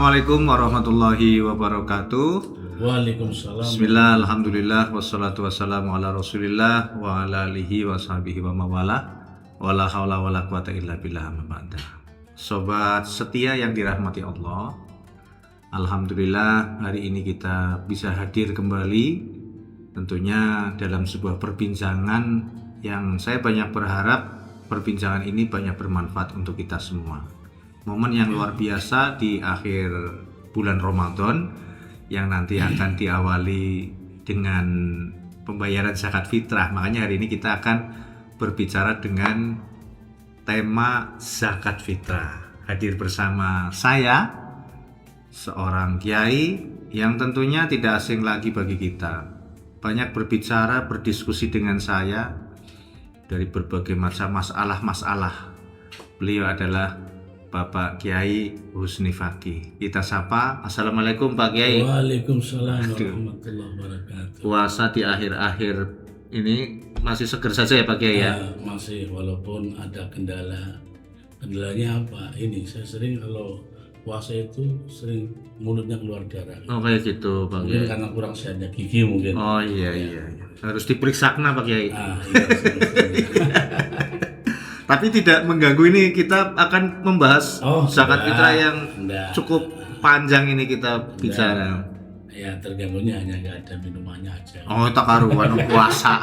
Assalamualaikum warahmatullahi wabarakatuh. Waalaikumsalam. Bismillah, alhamdulillah, wassalatu wassalamu ala rasulillah wa ala alihi wa sahbihi wa mawala wa la hawla wa la quwata illa billah amma ba'da. Sobat setia yang dirahmati Allah, alhamdulillah hari ini kita bisa hadir kembali tentunya dalam sebuah perbincangan yang saya banyak berharap perbincangan ini banyak bermanfaat untuk kita semua. Momen yang luar biasa di akhir bulan Ramadan yang nanti akan diawali dengan pembayaran zakat fitrah. Makanya hari ini kita akan berbicara dengan tema zakat fitrah. Hadir bersama saya, seorang kiai yang tentunya tidak asing lagi bagi kita. Banyak berbicara, berdiskusi dengan saya dari berbagai macam masalah-masalah. Beliau adalah Bapak Kiai Husni Fakih. Kita sapa. Assalamualaikum Pak Kiai. Waalaikumsalam warahmatullahi wabarakatuh. Puasa di akhir-akhir ini masih seger saja ya Pak Kiai ya? Masih, walaupun ada kendala. Kendalanya apa? Ini saya sering kalau puasa itu sering mulutnya keluar darah. Oh kayak gitu Pak Mungkin Kiai. karena kurang sehatnya gigi mungkin. Oh iya. Harus diperiksa Pak Kiai. Iya. Tapi tidak mengganggu, ini kita akan membahas zakat fitrah yang cukup panjang ini kita bicara. Ya terganggunya hanya nggak ada minumannya aja. Oh tak karuan puasa.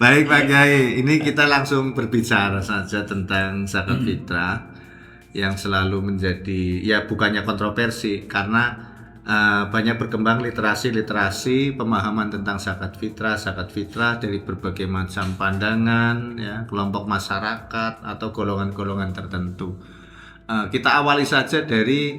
Baik Pak Kiai, ini kita langsung berbicara saja tentang zakat fitrah yang selalu menjadi ya bukannya kontroversi karena banyak berkembang literasi pemahaman tentang zakat fitrah dari berbagai macam pandangan ya, kelompok masyarakat atau golongan-golongan tertentu. Kita awali saja dari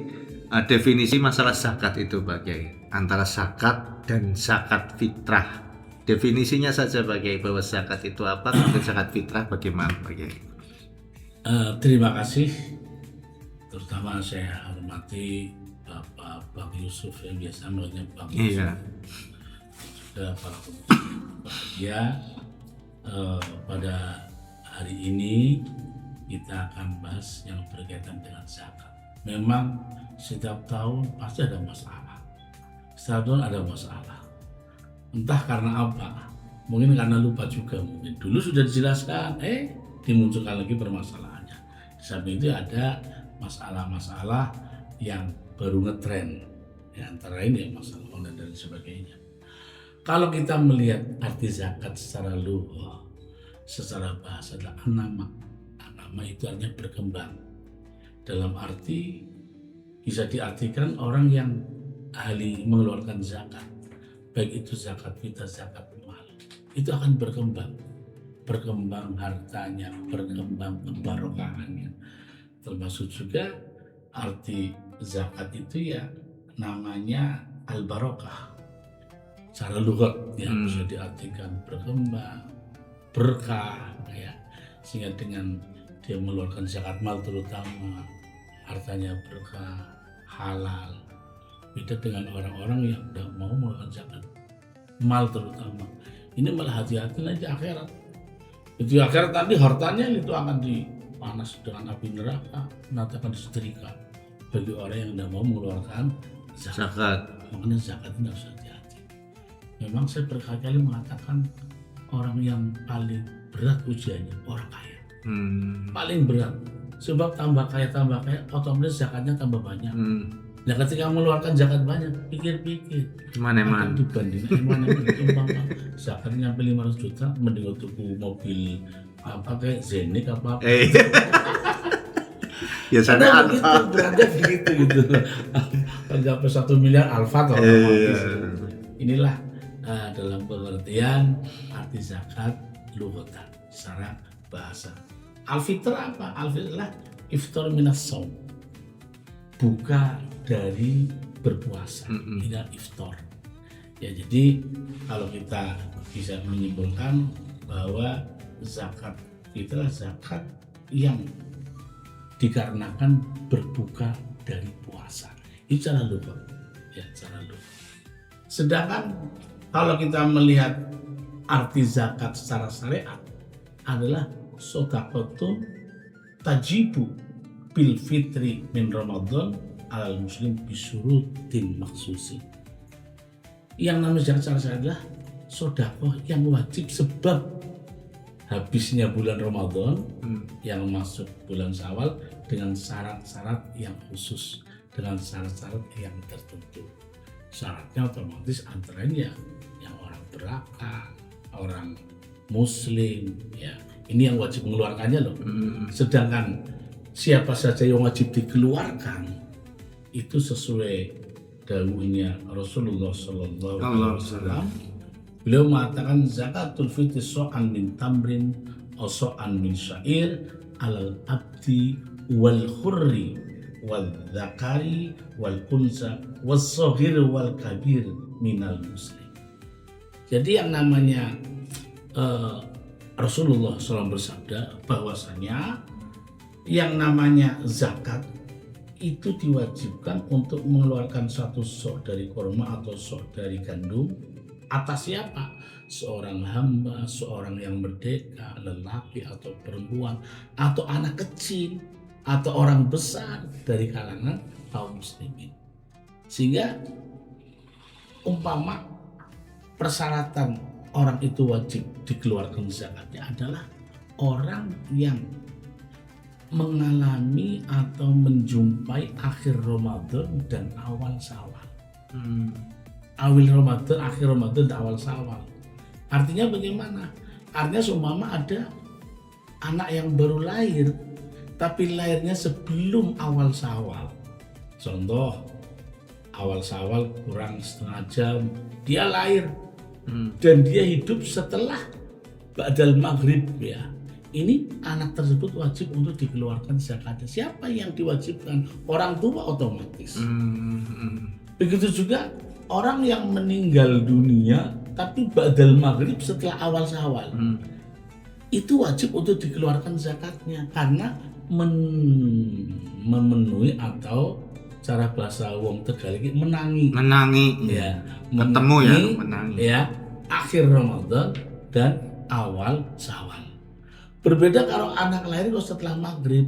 definisi masalah zakat itu Pak Kiai, antara zakat dan zakat fitrah. Definisinya saja Pak Kiai, bahwa zakat itu apa, kemudian zakat fitrah bagaimana Pak Kiai? Terima kasih, terutama saya hormati Bapak Bang Yusuf yang biasa namanya Bang Yusuf. Iya. Sudah para bahagia. Pada hari ini kita akan bahas yang berkaitan dengan zakat. Memang setiap tahun pasti ada masalah. Setiap tahun ada masalah. Entah karena apa. Mungkin karena lupa juga mungkin. Dulu sudah dijelaskan, dimunculkan lagi permasalahannya. Di samping itu ada masalah-masalah yang baru ngetren, ya, antara ini ya masalah online dan sebagainya. Kalau kita melihat arti zakat secara lughah, secara bahasa adalah anama. Anama itu artinya berkembang. Dalam arti bisa diartikan orang yang ahli mengeluarkan zakat, baik itu zakat fitrah, zakat mal, itu akan berkembang hartanya, berkembang kebarokahannya. Termasuk juga arti zakat itu ya namanya al-barokah. Secara lughat ya bisa diartikan berkembang, berkah ya. Sehingga dengan dia mengeluarkan zakat mal terutama hartanya berkah, halal. Beda dengan orang-orang yang tidak mau mengeluarkan zakat mal terutama. Ini malah hati-hati di akhirat. Itu akhirat nanti hartanya itu akan dipanas dengan api neraka, nanti akan disetrika bagi orang yang tidak mau mengeluarkan zakat. Makanya zakat itu harus hati-hati. Memang saya berkali-kali mengatakan orang yang paling berat ujiannya orang kaya. Paling berat. Sebab tambah kaya otomatis zakatnya tambah banyak. Nah ketika mengeluarkan zakat banyak, pikir-pikir Mana-mana dibandingkan umpama zakatnya sampai 500 juta mending tuku mobil apa kayak Zenik apa. Biasanya Alfa beratnya gitu. Sampai 1 miliar Alfa kalau inilah dalam pengertian arti zakat lughatan secara bahasa. Al-fitrah apa? Al-fitrah iftar minas shaum. Buka dari berpuasa. Ini iftar. Ya jadi kalau kita bisa menyimpulkan bahwa zakat fitrah zakat yang dikarenakan berbuka dari puasa. Itu cara lupa. Ya, cara lupa. Sedangkan kalau kita melihat arti zakat secara syariat adalah sodaqatun tajibu bil fitri min Ramadan alal muslim bisurutin maksusi. Yang namanya zakat adalah sedekah yang wajib sebab habisnya bulan Ramadan yang masuk bulan Syawal dengan syarat-syarat yang khusus, dengan syarat-syarat yang tertentu. Syaratnya otomatis antara lain yang orang berakal, orang muslim, ya ini yang wajib mengeluarkannya loh. Sedangkan siapa saja yang wajib dikeluarkan itu sesuai dawuhnya Rasulullah Sallallahu Alaihi Wasallam. Beliau mengatakan zakatul fitri so'an min tamrin atau so'an min syair alal abdi wal hurri wal zakari wal unsa was sohir wal kabir minal muslim. Jadi yang namanya Rasulullah SAW bersabda bahwasanya yang namanya zakat itu diwajibkan untuk mengeluarkan satu sok dari kurma atau sok dari gandum atas siapa? Seorang hamba, seorang yang merdeka, lelaki atau perempuan, atau anak kecil, atau orang besar dari kalangan kaum muslimin. Sehingga umpama persyaratan orang itu wajib dikeluarkan zakatnya adalah orang yang mengalami atau menjumpai akhir Ramadan dan awal Syawal. Awal Ramadan, akhir Ramadan dan awal Syawal. Artinya bagaimana? Artinya seumpama ada anak yang baru lahir tapi lahirnya sebelum awal Syawal. Contoh, awal Syawal kurang setengah jam dia lahir dan dia hidup setelah ba'dal maghrib ya. Ini anak tersebut wajib untuk dikeluarkan zakatnya. Siapa yang diwajibkan? Orang tua otomatis. Begitu juga orang yang meninggal dunia tapi ba'dal maghrib setelah awal Syawal. Itu wajib untuk dikeluarkan zakatnya karena memenuhi atau cara bahasa wong Tegal iki menangi ya, ketemu ya menangi ya akhir Ramadan dan awal Syawal. Berbeda kalau anak lahir kalau setelah maghrib,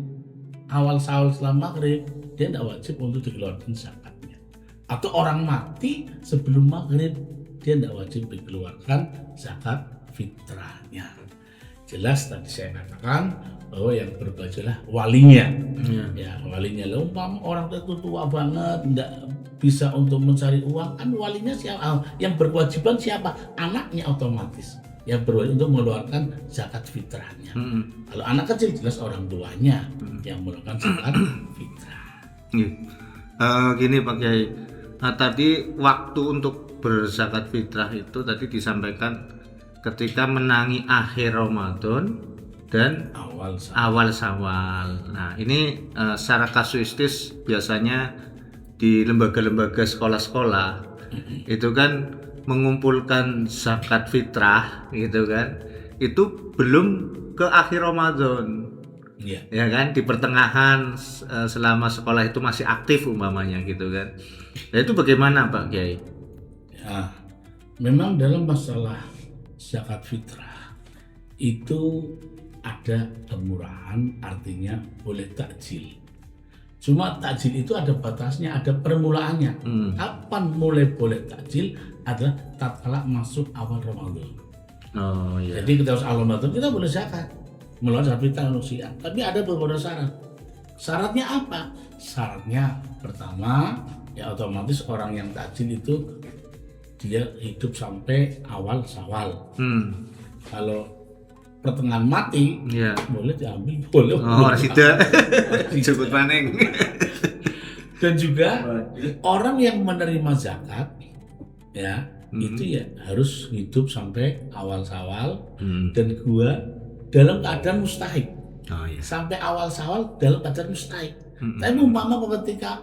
awal Syawal setelah maghrib, dia tidak wajib untuk dikeluarkan zakatnya. Atau orang mati sebelum maghrib, dia tidak wajib dikeluarkan zakat fitrahnya. Jelas tadi saya katakan bahwa yang berbajulah walinya. Ya, walinya lah umpama orang itu tua banget, tidak bisa untuk mencari uang, kan walinya siapa? Yang berkewajiban siapa? Anaknya otomatis yang berwajib untuk mengeluarkan zakat fitrahnya. Kalau anak kecil jelas orang tuanya yang mengeluarkan zakat fitrah. Gini Pak Kiai, tadi waktu untuk berzakat fitrah itu tadi disampaikan ketika menangi akhir Ramadan dan awal Syawal. Nah ini secara kasuistis biasanya di lembaga-lembaga sekolah-sekolah itu kan mengumpulkan zakat fitrah gitu kan, itu belum ke akhir Ramadan ya kan, di pertengahan selama sekolah itu masih aktif umpamanya gitu kan. Nah itu bagaimana Pak Kiai? Ya, memang dalam masalah zakat fitrah itu ada kemurahan, artinya boleh takjil. Cuma takjil itu ada batasnya, ada permulaannya. Kapan mulai boleh takjil adalah tatkala masuk awal Ramadan. Oh iya. Jadi kita harus awal Ramadan kita boleh zakat, melalui zakat fitrah manusia. Tapi ada beberapa syarat. Syaratnya apa? Syaratnya pertama, ya otomatis orang yang takjil itu dia hidup sampai awal Syawal. Kalau pertengahan mati, boleh diambil, boleh. Oh, tidak. Cukup paning. Dan juga orang yang menerima zakat, ya itu ya harus hidup sampai awal Syawal dan gua dalam keadaan mustahik. Sampai awal Syawal dalam keadaan mustahik. Tapi umpama ketika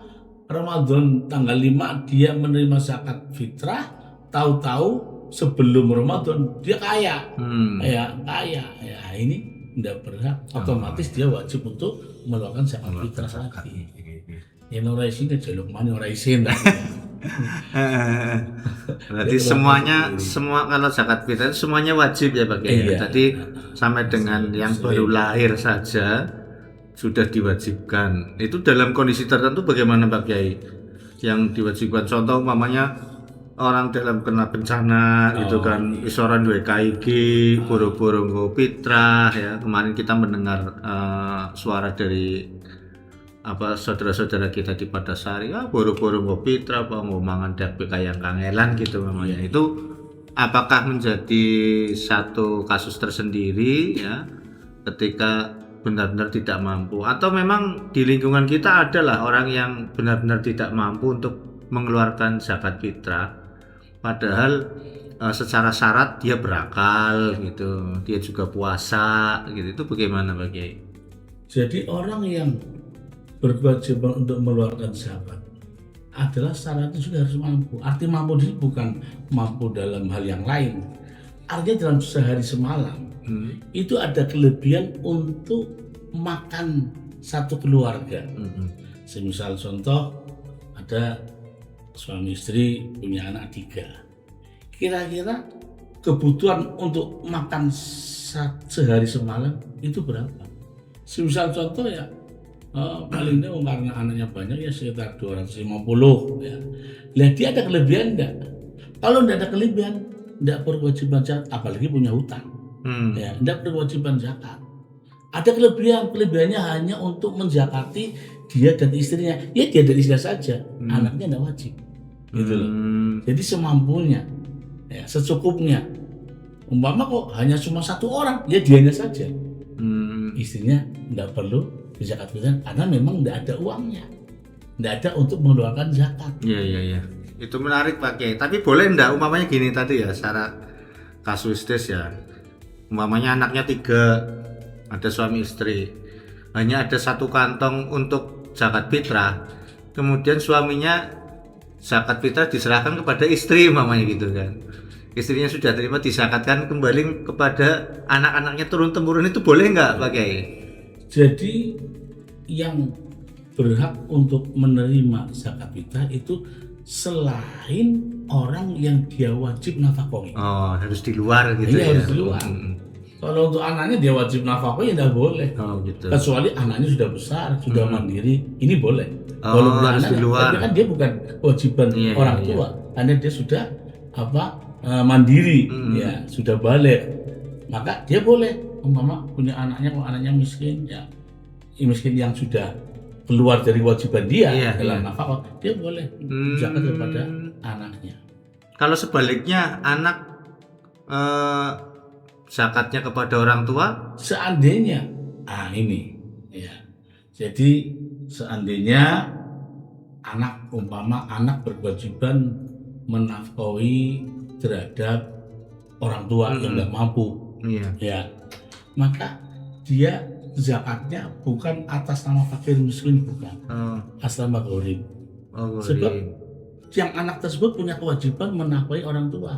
Ramadan tanggal 5 dia menerima zakat fitrah, tahu-tahu sebelum Ramadan dia kaya, kaya, ya ini tidak berhak, otomatis dia wajib untuk melakukan zakat fitrah lagi. Yang orang isin jaluk mana orang isin. Berarti semuanya, semua kalau zakat fitrah semuanya wajib ya Pak Kiai. Tadi sampai dengan yang baru lahir saja sudah diwajibkan. Itu dalam kondisi tertentu bagaimana Pak Kiai? Yang diwajibkan contoh umpamanya orang dalam kena bencana itu kan isoran duwe KIG, boro-boro nggo fitrah ya. Kemarin kita mendengar suara dari saudara-saudara kita di Padasari, boro-boro nggo fitrah apa nggo mangan daging kayang kangelan gitu namanya. Itu apakah menjadi satu kasus tersendiri ya ketika benar-benar tidak mampu, atau memang di lingkungan kita adalah orang yang benar-benar tidak mampu untuk mengeluarkan zakat fitrah padahal secara syarat dia berakal gitu, dia juga puasa gitu. Itu bagaimana Pak Kiai? Jadi orang yang berkewajiban untuk mengeluarkan zakat adalah syaratnya juga harus mampu. Arti mampu ini bukan mampu dalam hal yang lain. Artinya dalam sehari semalam itu ada kelebihan untuk makan satu keluarga. Semisal contoh ada suami istri punya anak 3. Kira-kira kebutuhan untuk makan sehari semalam itu berapa? Semisal contoh ya palingnya karena anaknya banyak ya sekitar 250 ya. Lihat dia ada kelebihan enggak? Kalau enggak ada kelebihan, enggak berkewajiban zakat, apalagi punya hutang. Ya, enggak berkewajiban zakat. Ada kelebihannya hanya untuk menzakati dia dan istrinya. Ya dia dan istrinya saja, anaknya enggak wajib. Gitu loh. Jadi semampunya, ya, secukupnya. Umpama kok hanya cuma 1 orang, ya dianya saja. Istrinya enggak perlu zakat fitrah karena memang enggak ada uangnya. Enggak ada untuk mengeluarkan zakat. Iya. Itu menarik Pak Kiai. Tapi boleh enggak umpamanya gini tadi ya, secara kasuistis ya. Umpamanya anaknya 3, ada suami istri, hanya ada 1 kantong untuk zakat fitrah, kemudian suaminya zakat fitrah diserahkan kepada istri umpamanya gitu kan, istrinya sudah terima disakatkan kembali kepada anak-anaknya turun-temurun, itu boleh nggak Pak Kiai? Jadi yang berhak untuk menerima zakat fitrah itu selain orang yang dia wajib nafkahi. Harus di luar gitu ya? Harus di luar. Kalau untuk anaknya dia wajib nafkahi, tidak boleh. Gitu. Kecuali anaknya sudah besar, sudah mandiri, ini boleh. Walaupun harus di luar. Tapi kan dia bukan kewajiban orang tua, karena dia sudah mandiri, ya sudah balik. Maka dia boleh. Umpama punya anaknya, kalau anaknya miskin, ya miskin yang sudah keluar dari kewajiban dia dalam nafkah, dia boleh zakat kepada anaknya. Kalau sebaliknya anak zakatnya kepada orang tua, seandainya ini ya, jadi seandainya umpama anak berkewajiban menafkahi terhadap orang tua yang nggak mampu, ya, maka dia zakatnya bukan atas nama fakir miskin, bukan, atas nama gharib. Sebab yang anak tersebut punya kewajiban menafkahi orang tua.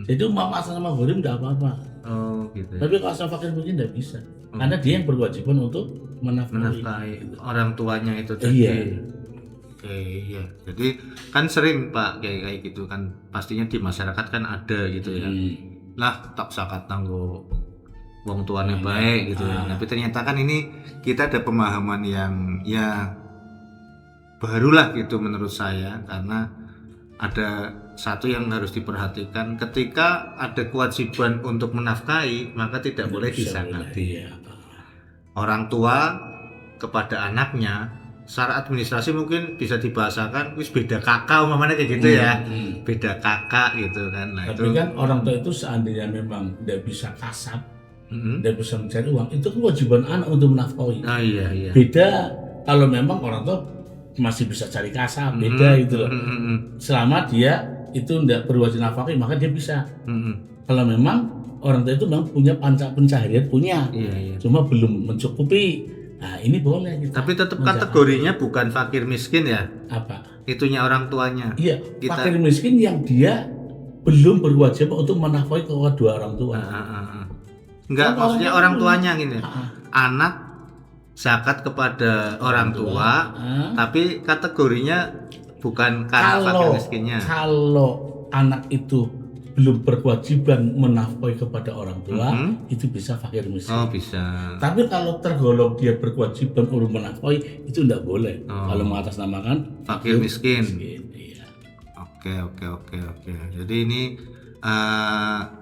Jadi umpama atas nama gharib tidak apa-apa. Gitu. Tapi kalau asal fakir miskin tidak bisa, karena dia yang berkewajiban untuk menafkahi orang tuanya itu tadi. Iya. Jadi kan sering Pak kayak gitu kan, pastinya di masyarakat kan ada gitu ya. Lah tak zakat tanggo wong tuane baik gitu ya. Tapi ternyata kan ini kita ada pemahaman yang ya barulah gitu menurut saya, karena ada satu yang harus diperhatikan, ketika ada kewajiban untuk menafkahi maka tidak boleh disakati. Orang tua kepada anaknya secara administrasi mungkin bisa dibahasakan wis beda kakak umpamanya kayak gitu ya. Beda kakak gitu kan. Nah, tapi kan orang tua itu seandainya memang tidak bisa kasab, tidak bisa mencari uang, itu kewajiban anak untuk menafkahi. Iya. Beda kalau memang orang tua masih bisa cari kasab, beda itu loh. Selama dia itu tidak berwajib nafkahi maka dia bisa. Kalau memang orang tua itu memang punya pencaharian, punya, cuma belum mencukupi, nah ini boleh kita. Tapi tetap kategorinya bukan fakir miskin ya? Apa? Itunya orang tuanya. Iya, fakir miskin yang dia belum berkewajiban untuk menafkahi kedua orang tua. Enggak, maksudnya orang tuanya gini. Anak zakat kepada orang tua, tapi kategorinya bukan karena fakir miskinnya. Kalau anak itu belum berkewajiban menafkahi kepada orang tua, itu bisa fakir miskin. Oh, bisa. Tapi kalau tergolong dia berkewajiban untuk menafkahi, itu tidak boleh. Kalau mengatasnamakan Fakir miskin. Iya. Oke. Jadi ini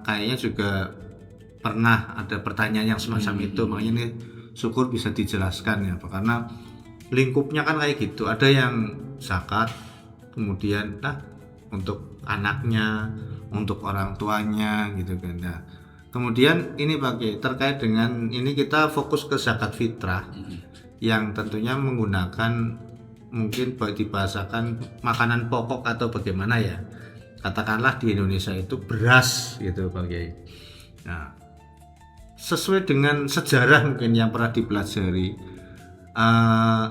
kayaknya juga pernah ada pertanyaan yang semacam itu, makanya ini syukur bisa dijelaskan ya Pak, karena lingkupnya kan kayak gitu. Ada yang zakat, kemudian untuk anaknya, untuk orang tuanya gitu kan. Nah, kemudian ini Pak, terkait dengan ini kita fokus ke zakat fitrah yang tentunya menggunakan mungkin dibahasakan makanan pokok atau bagaimana ya, katakanlah di Indonesia itu beras gitu Pak Kiai. Nah, sesuai dengan sejarah mungkin yang pernah dipelajari,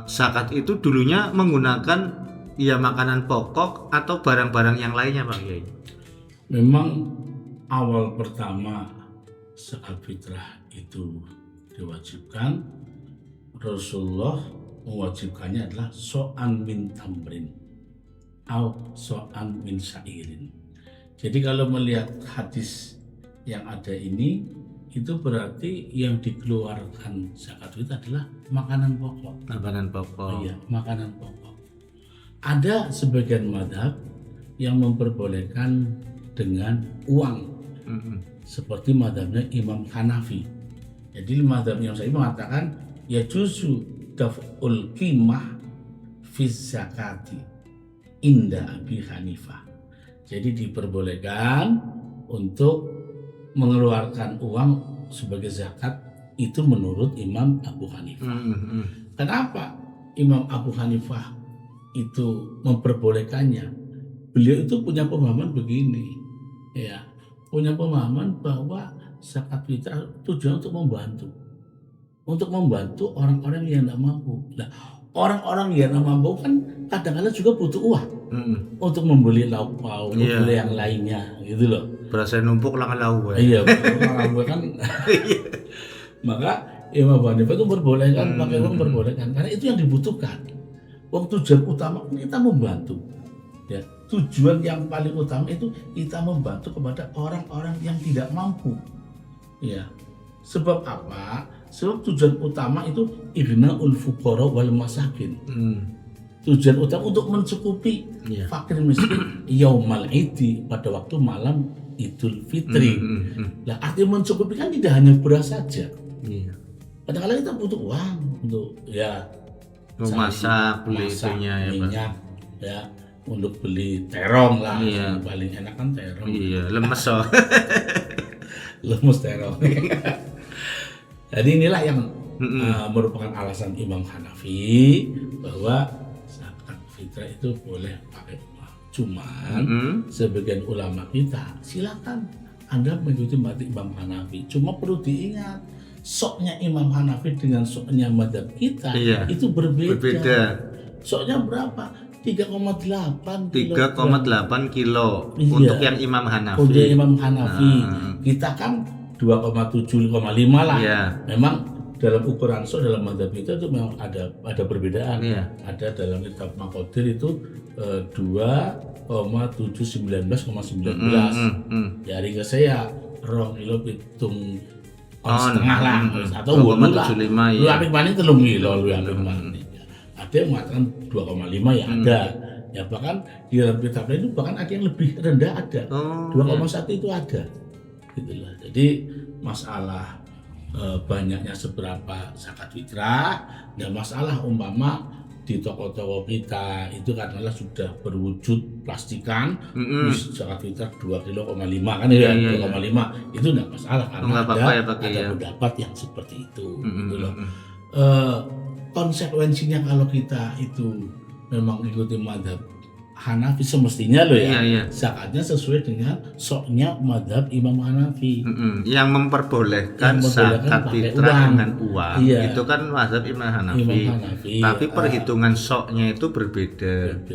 zakat itu dulunya menggunakan ya makanan pokok atau barang-barang yang lainnya Pak Kiai. Memang awal pertama zakat fitrah itu diwajibkan, Rasulullah mewajibkannya adalah so'an min tamrin atau so'an min syairin. Jadi kalau melihat hadis yang ada ini, itu berarti yang dikeluarkan zakat fitrah adalah makanan pokok. Makanan pokok. Iya, makanan pokok. Ada sebagian mazhab yang memperbolehkan dengan uang, seperti mazhabnya Imam Hanafi. Jadi mazhab yang saya mengatakan ya juzu daf'ul qimah fi zakati inda Abi Hanifah. Jadi diperbolehkan untuk mengeluarkan uang sebagai zakat itu menurut Imam Abu Hanifah. Kenapa Imam Abu Hanifah itu memperbolehkannya? Beliau itu punya pemahaman begini, ya, punya pemahaman bahwa zakat fitrah tujuan untuk membantu orang-orang yang tidak mampu. Nah, orang-orang yang tidak mampu kan kadang-kadang juga butuh uang untuk membeli lauk pauk, membeli yang lainnya, gitu loh. Berasa numpuk lau ya. Iya, kan. Maka Imam Abu Hanifah itu memperbolehkan pakai uang, memperbolehkan karena itu yang dibutuhkan. Uang tujuan utama kita membantu. Ya, tujuan yang paling utama itu kita membantu kepada orang-orang yang tidak mampu. Ya. Sebab apa? Sebab tujuan utama itu ighna'ul fuqara wal masakin. Tujuan utama untuk mencukupi fakir miskin yaumal idi, pada waktu malam Idul Fitri. Nah, arti mencukupi kan tidak hanya beras saja. Kadang-kadang kita butuh uang untuk masak, beli itunya ya, minyak, ya, untuk beli terong lah. Paling enak kan terong. Iya, lemes lemes terong. Jadi inilah yang merupakan alasan Imam Hanafi bahwa zakat fitrah itu boleh pakai uang. Cuman sebagian ulama kita silakan Anda mengikuti mazhab Imam Hanafi. Cuma perlu diingat, soknya Imam Hanafi dengan soknya mazhab kita itu berbeda. Soknya berapa? 3,8 kilo untuk yang Imam Hanafi. Untuk Imam Hanafi. Kita kan 2,7, 5 lah. Memang dalam ukuran sok dalam mazhab itu memang ada perbedaan. Ada dalam kitab Maqadir itu 2,719,19. Dari ke saya 2 kilo hitung setengah lah atau 2,75 ya. Lu apik paling 3 kilo lu apik paling. Ada yang mengatakan 2,5 ya ada. Ya bahkan di dalam kitab itu bahkan ada yang lebih rendah ada. 2,1 itu ada. Gitulah. Jadi masalah banyaknya seberapa zakat fitrah, dan masalah umpama di toko-toko kita itu katakanlah sudah berwujud plastikan, zakat fitrah 2,5 kilo kan ya, 2,5 itu tidak masalah karena ada pendapat yang seperti itu. Gitu loh. Konsekuensinya kalau kita itu memang ikuti mazhab Hanafi semestinya loh ya, zakatnya sesuai dengan soknya mazhab Imam Hanafi yang memperbolehkan zakat fitrah dengan uang. Itu kan mazhab Imam Hanafi. Tapi perhitungan soknya itu berbeda.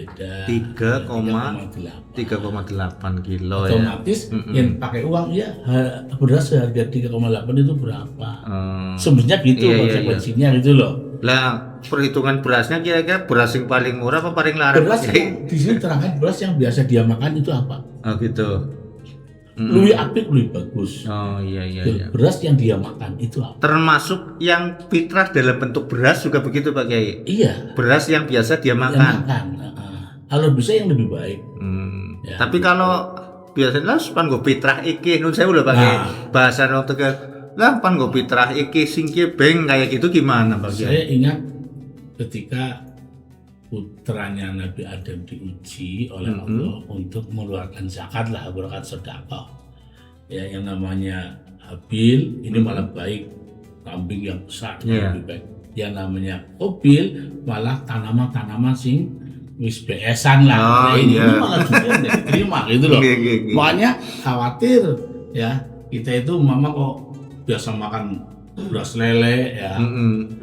3,8 kilo. Otomatis yang pakai uang beras harga 3,8 itu berapa? Sebenarnya gitu konsekuensinya gitu loh. Lah perhitungan berasnya kira-kira beras yang paling murah apa paling larang? Beras yang di sini terangkan beras yang biasa dia makan itu apa? Oh gitu. lebih apik, lebih bagus. Oh iya iya Dan iya. beras yang dia makan itu apa? Termasuk yang fitrah dalam bentuk beras juga begitu Pak Kiai. Iya, Beras yang biasa dia yang makan. makan. Kalau bisa yang lebih baik. Ya, Tapi kalau biasanya pan go fitrah iki nun saya udah pakai bahasa orang Tegal. Lah pan go fitrah iki singke beng kayak gitu gimana Pak Kiai? Saya ingat ketika putranya Nabi Adam diuji oleh Allah untuk mengeluarkan zakat lah, berkat sedekah. Ya, yang namanya Habil ini malah baik, kambing yang besar lebih baik. Yang namanya Qabil malah tanaman-tanaman sing wis beesan lah. Ini malah juga tidak diterima gitu loh. Makanya khawatir ya, kita itu mama kok biasa makan beras lele ya,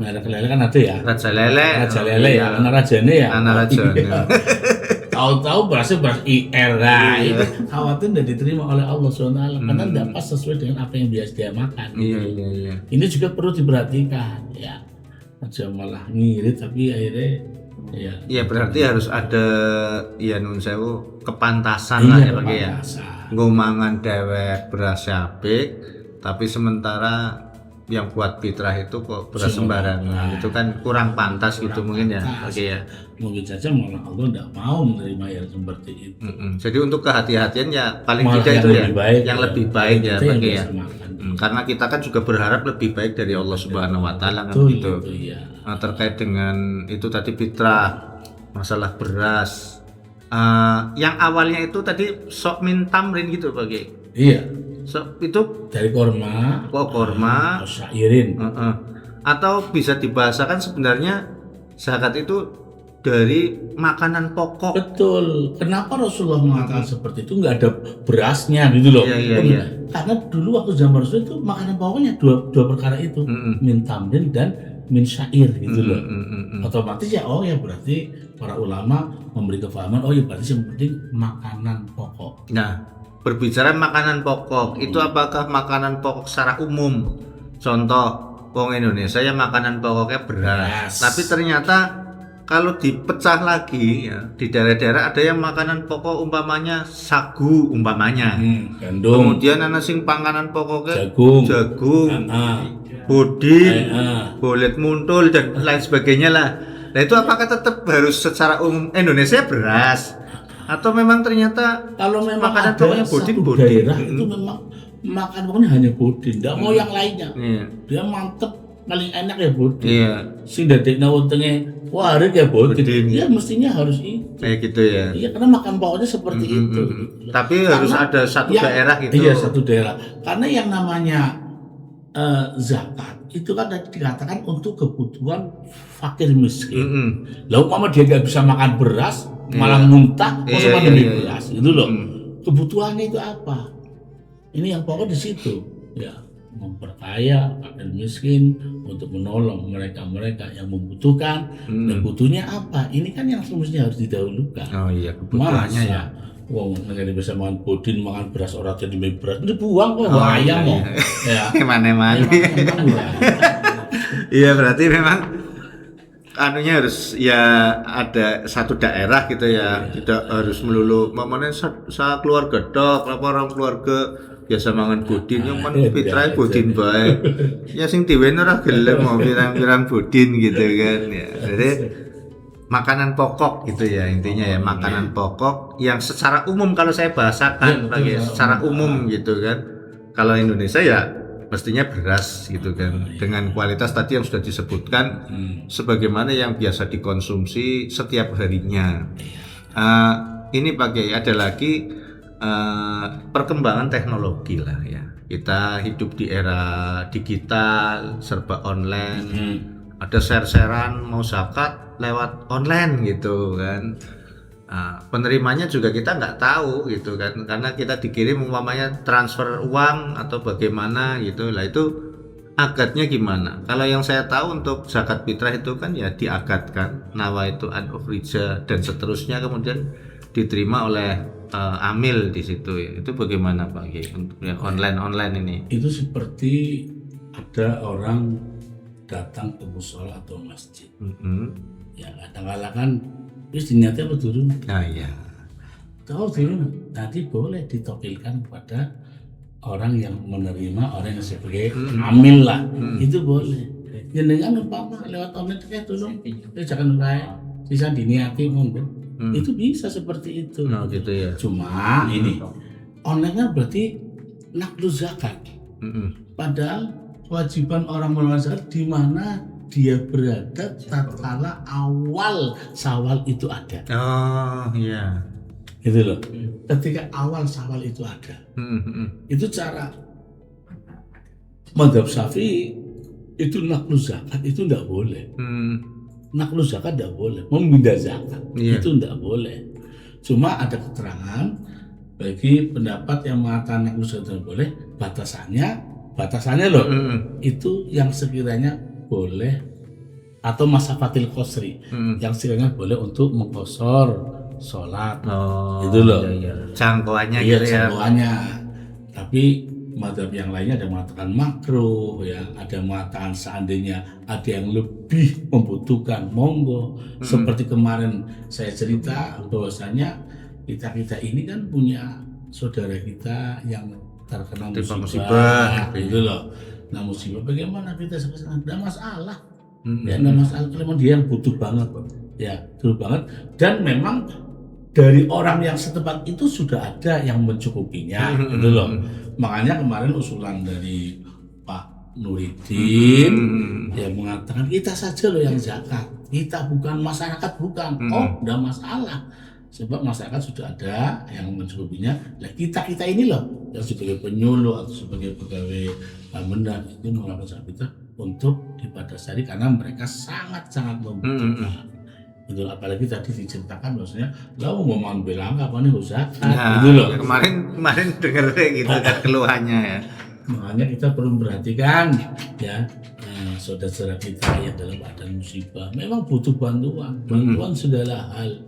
merek lele kan ada ya, Raja lele ya, anak rajane ya, anak raja. tahu-tahu berasnya beras IR lah, itu khawatir tidak diterima oleh Allah SWT karena tidak pas sesuai dengan apa yang biasa dia makan. Iya. Ini juga perlu diperhatikan ya, aja malah ngirit tapi akhirnya ya. Iya berarti harus ada ya nun sewu kepantasan lah ya Pak ya. Ngomangan dewek beras apik, tapi sementara yang buat fitrah itu kok beras sembarangan, itu kan kurang pantas gitu mungkin ya. Oke ya. Mungkin saja malah Allah tidak mau menerima yang seperti itu. Jadi untuk kehati-hatian ya paling tidak itu ya yang lebih baik ya Pak ya. Karena kita kan juga berharap lebih baik dari Allah Subhanahu Wa Taala kan gitu. Nah, terkait dengan itu tadi fitrah, masalah beras, yang awalnya itu tadi sok min tamrin gitu Pak. Iya. So, itu dari korma, syairin, atau bisa dibahasakan sebenarnya zakat itu dari makanan pokok. Betul. Kenapa Rasulullah mengatakan seperti itu? Nggak ada berasnya gitu loh. Iya. Karena dulu waktu zaman Rasul itu makanan pokoknya dua perkara itu, min tamrin dan min syair gitu loh. Otomatis ya berarti para ulama memberi kefahaman ya berarti yang penting makanan pokok. Nah, berbicara makanan pokok, itu apakah makanan pokok secara umum? Contoh, wong Indonesia ya makanan pokoknya beras. Tapi ternyata kalau dipecah lagi ya, di daerah-daerah ada yang makanan pokok umpamanya sagu umpamanya. Gandum. Kemudian ana sing panganan pokoknya jagung, bodin, bolet muntul dan lain sebagainya lah. Nah, itu apakah tetap harus secara umum Indonesia beras? Atau memang ternyata kalau memang makanan ada pokoknya satu daerah itu memang makan pokoknya hanya bodin, tidak mau yang lainnya. Dia mantep paling enak ya bodin. Sing dadekna wetenge warik ya bodin. Ya mestinya harus itu. Kayak gitu ya. Iya, karena makan pokoknya seperti itu. Tapi harus ada satu daerah gitu. Iya, satu daerah. Karena yang namanya zakat itu kan dikatakan untuk kebutuhan fakir miskin. Lalu kalau dia nggak bisa makan beras, malah muntah, masa demi beras gitu loh. Kebutuhannya itu apa? Ini yang pokok di situ ya, memperkaya fakir miskin untuk menolong mereka yang membutuhkan. Dan butuhnya apa? Ini kan yang semestinya harus didahulukan. Oh iya, kebutuhannya ya. Wong negara bisa makan bodin, makan beras orang jadi beras, dibuang kok ayam kok. Ya. Mana-mana. Iya, berarti memang anunya harus ya ada satu daerah gitu ya, tidak harus melulu mamane sa keluarga tok, orang keluarga biasa mangan bodin yang man fitrahe bodin bae. Ya sing diwen ora gelem mau pirang-pirang bodin gitu kan ya. Jadi makanan pokok gitu ya intinya ya, makanan pokok yang secara umum kalau saya bahasakan secara umum gitu kan. Kalau Indonesia ya mestinya beras gitu kan, dengan kualitas tadi yang sudah disebutkan sebagaimana yang biasa dikonsumsi setiap harinya. Ini ada lagi perkembangan teknologi lah ya. Kita hidup di era digital, serba online. Ada share-sharean mau zakat lewat online gitu kan. Penerimanya juga kita nggak tahu gitu kan, karena kita dikirim umpamanya transfer uang atau bagaimana gitu lah. Itu akadnya gimana? Kalau yang saya tahu untuk zakat fitrah itu kan ya diakadkan, nawa itu ad ofrija dan seterusnya, kemudian diterima oleh amil di situ ya. Itu bagaimana Pak untuk yang online ini? Itu seperti ada orang datang ke musola atau masjid. Ya kadang-kadang kan terus niatnya apa dulu? Nah iya. Tahu nanti boleh ditokilkan kepada orang yang menerima, orang yang sebagai amil lah, itu boleh. Jenengan umpama lewat online kayak tolong, jangan kayak bisa diniati monggo. Itu bisa seperti itu. Oh gitu ya. Cuma ini online kan berarti naklu zakat. Padahal kewajiban orang mengeluarkan zakat di mana dia berada tatkala awal Syawal itu ada. Oh iya. Gitu loh. Ketika awal Syawal itu ada. Itu cara mazhab Syafi'i itu naklu zakat itu tidak boleh. Naklu zakat tidak boleh. Memindah zakat itu tidak boleh. Cuma ada keterangan bagi pendapat yang mengatakan naklu zakat tidak boleh. Batasannya loh. Itu yang sekiranya boleh atau masafatil qasri yang sekiranya boleh untuk mengqasar sholat, itu loh. Jangkauannya iya, gitu ya. Jangkauannya. Tapi mazhab yang lainnya ada mengatakan makruh, ya, ada mengatakan seandainya ada yang lebih membutuhkan, monggo. Seperti kemarin saya cerita bahwasanya kita ini kan punya saudara kita yang terkena musibah, gitu loh. Nah musibah bagaimana kita sekarang? Tidak masalah. Ya, tidak masalah kalau dia yang butuh banget, ya, butuh banget. Dan memang dari orang yang setempat itu sudah ada yang mencukupinya, gitu loh. Makanya kemarin usulan dari Pak Nuridin yang mengatakan kita saja loh yang zakat, kita bukan masyarakat, bukan. Oh, udah masalah, sebab masyarakat sudah ada yang mencukupinya. Nah kita ini loh yang sebagai penyuluh atau sebagai pegawai Bamendan itu melakukan zakat kita untuk dipadasari karena mereka sangat membutuhkan. Itu apalagi tadi diceritakan maksudnya lo mau ngambil langkah apa nih zakat, gitu loh. Kemarin dengar gitu kan keluhannya ya. Makanya kita perlu memperhatikan ya saudara-saudara kita yang dalam keadaan musibah memang butuh bantuan segala hal,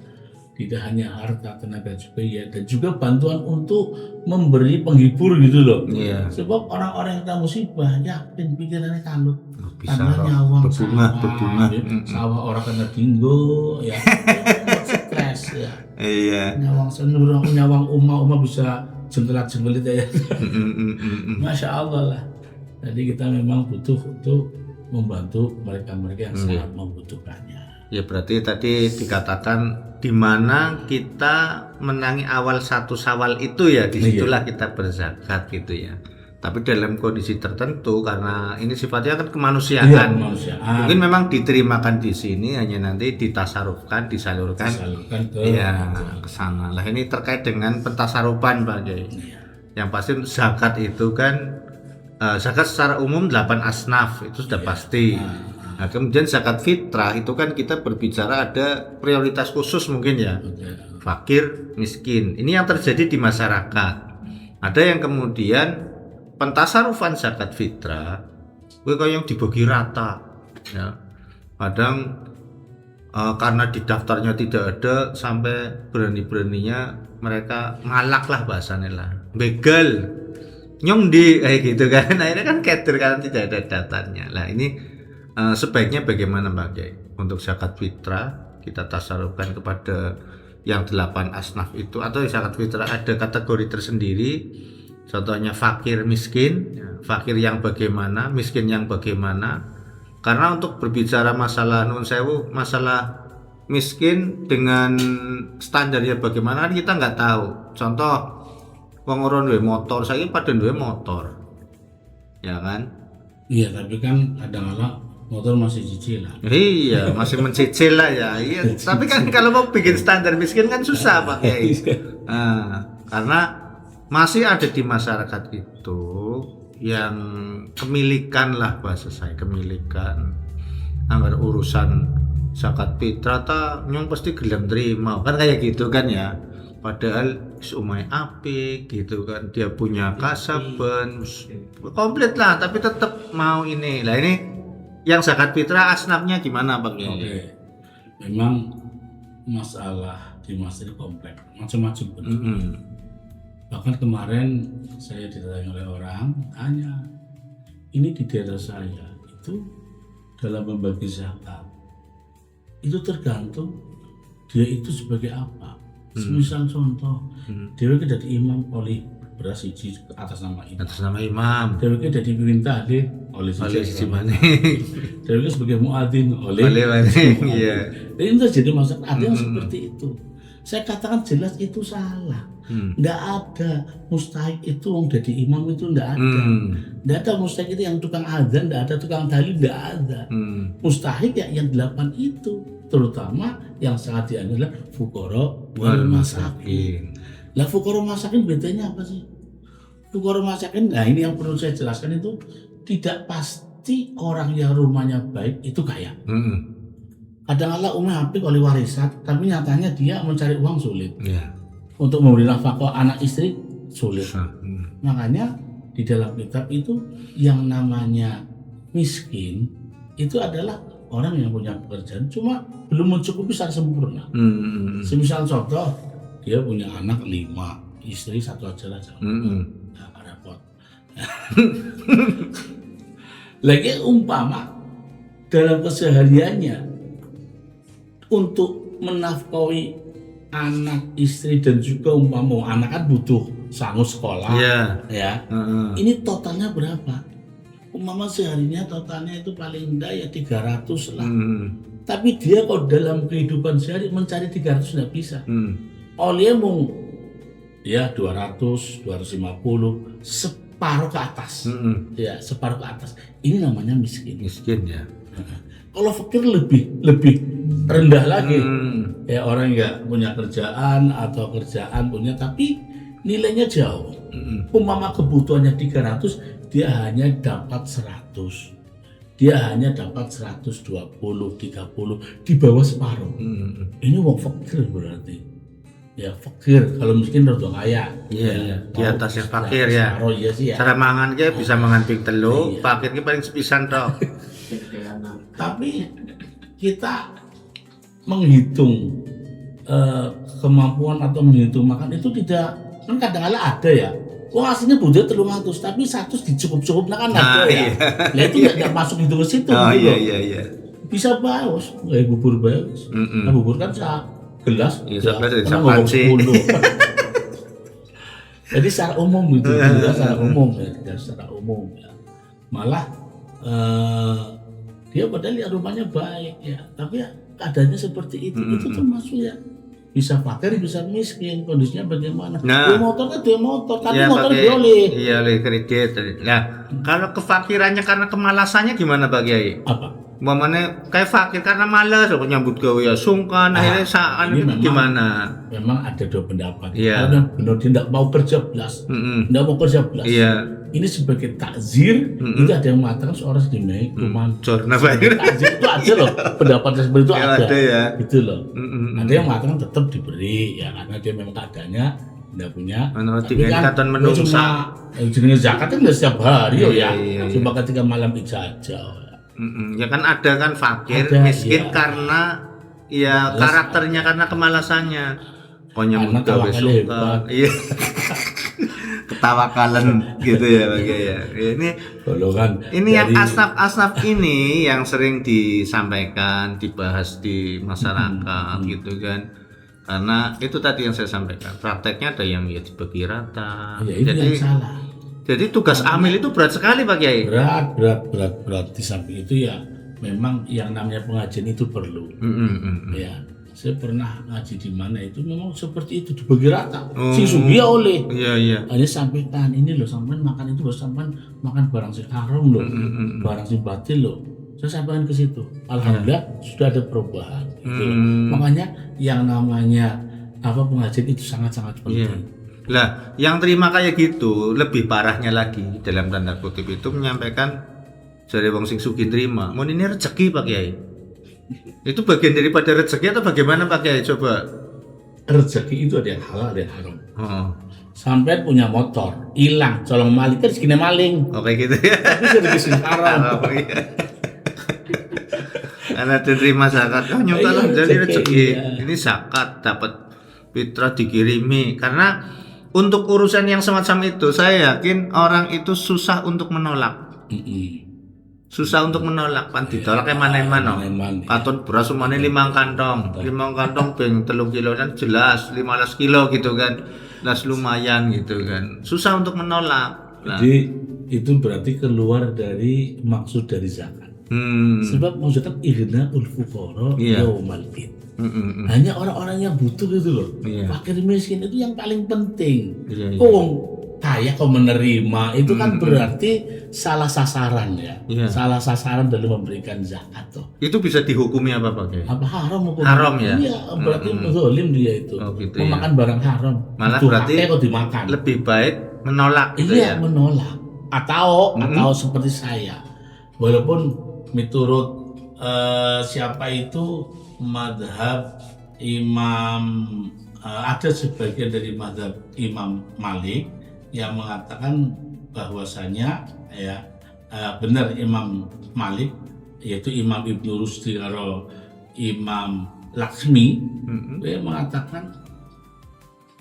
tidak hanya harta, tenaga juga ya, dan juga bantuan untuk memberi penghibur gitu loh. Sebab orang-orang yang kena musibah yakin pikirannya kalut. Karena nyawang berbunga. Sawah orang kena dinggo ya, stres ya. Iya. Nyawang uma bisa jengkelat-jengkelit ya. Masya Allah lah. Jadi kita memang butuh untuk membantu mereka yang sangat membutuhkannya. Ya berarti tadi dikatakan di mana kita menangi awal 1 Syawal itu ya, disitulah kita berzakat gitu ya. Tapi dalam kondisi tertentu karena ini sifatnya kan kemanusiaan. Mungkin memang diterimakan di sini hanya nanti ditasarufkan, disalurkan ke sana. Lah ini terkait dengan pentasarufan Pak Kiai. Yang pasti zakat itu kan zakat secara umum 8 asnaf itu sudah pasti. Nah, kemudian zakat fitrah itu kan kita berbicara ada prioritas khusus mungkin ya. Fakir, miskin. Ini yang terjadi di masyarakat. Ada yang kemudian pentasarufan zakat fitrah gue kayak yang dibagi rata ya. Kadang karena di daftarnya tidak ada sampai berani-beraninya mereka ngalak lah bahasanya lah, begal nyong di kayak gitu kan. Akhirnya kan keder karena tidak ada datanya lah. Ini sebaiknya bagaimana Pak Kiai untuk zakat fitrah kita tasarufkan kepada yang 8 asnaf itu, atau zakat fitrah ada kategori tersendiri. Contohnya fakir miskin, fakir yang bagaimana, miskin yang bagaimana. Karena untuk berbicara masalah nun sewu, masalah miskin dengan standarnya bagaimana kita nggak tahu. Contoh, wong ora duwe motor, saya pada duwe motor, ya kan? Iya, tapi kan kadang-kadang motor masih cicilan. Iya, masih mencicil lah ya. Iya, tapi kan kalau mau bikin standar miskin kan susah Pak Kiai. Karena masih ada di masyarakat itu yang kemilikan lah bahasa saya, kemilikan. Anggar urusan zakat fitrah ta nyong pasti gelem terima kan kayak gitu kan ya. Padahal umay apik gitu kan, dia punya kasaben komplit lah, tapi tetap mau ini. Lah ini yang zakat fitrah asnafnya gimana Pak Kiai? Oke. Memang masalah di masjid kompleks, macam-macam benar. Bahkan kemarin saya ditanya oleh orang, tanya, ini di daerah saya itu dalam membagi zakat itu tergantung dia itu sebagai apa. Semisal contoh Dheweke dadi imam oleh beras siji atas nama imam. Atas nama imam. Dheweke dadi pimpin tahlil oleh Oleh siji si mana? Dheweke sebagai muadzin oleh Mana? Iya. Jadi itu jadi maksud ada yang seperti itu. Saya katakan jelas itu salah. Nggak ada mustahik itu yang jadi imam itu nggak ada. Nggak ada mustahik itu yang tukang adzan, nggak ada tukang tahlil, nggak ada. Mustahik ya yang 8 itu, terutama yang sangat dianjurkan adalah fuqara wal masakin. Lah fuqara masakin bedanya apa sih? Fuqara masakin, nah ini yang perlu saya jelaskan itu tidak pasti orang yang rumahnya baik itu kaya. Kadang-kadang HP oleh warisan, tapi nyatanya dia mencari uang sulit. Iya. Untuk memberi nafkah anak istri sulit. Makanya di dalam kitab itu yang namanya miskin itu adalah orang yang punya pekerjaan cuma belum mencukupi secara sempurna. Semisal contoh dia punya anak 5, istri 1 aja lah. Nah, repot. Lagi umpama dalam kesehariannya untuk menafkahi anak, istri dan juga umpama anak kan butuh sangu sekolah, ya. Ini totalnya berapa? Umpama seharinya totalnya itu paling enggak ya 300 lah. Tapi dia kalau dalam kehidupan sehari mencari 300 nggak bisa. Oleh mau ya 200, 250, separuh ke atas. Ya, separuh ke atas. Ini namanya miskin. Miskin ya. Kalau fakir lebih rendah lagi, ya orang nggak punya kerjaan atau kerjaan punya tapi nilainya jauh. Umpama kebutuhannya 300, dia hanya dapat 100, dia hanya dapat 120, 30, di bawah separuh. Ini wong fakir berarti. Ya fakir, kalau miskin rada kaya. Iya, di atas yang fakir ya. Separuh ya sih ya. Cara mangan ke bisa mangan ping telu, fakir ke paling sepisan tok. Tapi kita menghitung kemampuan atau menghitung makan itu tidak, kan kadang-kadang ada ya. Wah aslinya budget 300 tapi 100 dicukup-cukup kan ada ya. Nah itu nggak masuk hitung ke situ. Oh iya. Bisa bagus, kayak bubur bagus. Nah bubur kan gelas. Iya gelas sih. Jadi secara umum gitu, secara umum ya. Malah dia padahal ya rumahnya baik ya, tapi ya keadaannya seperti itu. Itu termasuk ya bisa fakir bisa miskin, kondisinya bagaimana. Dia motornya dia motor, tapi ya, motor boleh. Iya oleh kredit. Nah kalau kefakirannya karena kemalasannya gimana Pak Kiai? Apa? Mamanya kayak fakir karena malas, nyambut gawe ya sungkan, akhirnya saat gimana? Memang ada dua pendapat. Iya. Karena benar dia tidak mau kerja belas, tidak mau kerja belas. Iya. Ini sebagai takzir, itu ada yang mengatakan seorang sedemikian rumah. Takzir itu ada loh, pendapat seperti itu ada. Ya. Gitu loh. Ada yang mengatakan tetap diberi, ya karena dia memang keadaannya tidak punya. Tapi kan cuma jenis zakat kan tidak setiap hari ya. Cuma ketika malam ijazah. Ya kan ada kan fakir, miskin iya. Karena ya karakternya karena kemalasannya. Pokoknya gawe suka. Iya. Ketawakalan gitu ya Ini yang asnaf ini yang sering disampaikan, dibahas di masyarakat gitu kan. Karena itu tadi yang saya sampaikan, prakteknya ada yang ya dibagi rata. Ya, jadi yang salah. Jadi tugas amil itu berat sekali Pak Kiai. Berat. Di samping itu ya memang yang namanya pengajian itu perlu. Ya, saya pernah ngaji di mana itu memang seperti itu dibagi rata. Si sugih oleh. Iya. Hanya sampaikan ini loh, sampean makan itu loh, sampean makan barang sing haram loh, barang sing batil loh. Saya sampaikan ke situ. Alhamdulillah sudah ada perubahan. Gitu. Makanya yang namanya pengajian itu sangat-sangat penting. Yeah. Lah, yang terima kayak gitu lebih parahnya lagi dalam tanda kutip itu menyampaikan dari wong sing sugih terima. Mun ini rezeki Pak Kiai. Itu bagian daripada rezeki atau bagaimana Pak Kiai? Coba. Rezeki itu ada yang halal, ada yang haram. Sampai punya motor, hilang, colong maling kan segini maling. Oke gitu ya. Tapi rezeki haram. Karena diterima zakat, nyontoh jadi rezeki. Ini zakat dapat fitrah dikirimi karena untuk urusan yang semacam itu saya yakin orang itu susah untuk menolak. Susah untuk menolak, pan ditolaknya mana-mana. Katon beras umane 5 kantong. 5 kantong ping 3 kilo kan jelas 15 kilo gitu kan. las lumayan gitu kan. Susah untuk menolak. Nah, Jadi itu berarti keluar dari maksud dari zakat. Sebab maksudnya ighna'ul fuqara Iya. yaumal id. Hanya orang-orang yang butuh gitu loh. Iya. Fakir miskin itu yang paling penting. Iya, iya. Kok kaya kok menerima itu kan berarti salah sasaran ya. Iya. Salah sasaran dalam memberikan zakat tuh. Itu bisa dihukumi apa Pak Kiai? Apa haram hukum? Haram ya? Iya, berarti zalim dia itu. Oh, gitu Memakan barang haram. Malah Itu berarti haknya kok dimakan. Lebih baik menolak gitu Iya, ya. menolak. Atau seperti saya. Walaupun menurut siapa itu madhab Imam ada sebagian dari madhab Imam Malik yang mengatakan bahwasanya ya benar Imam Malik yaitu Imam Ibnu Rusdi karo Imam Laksmi dia mengatakan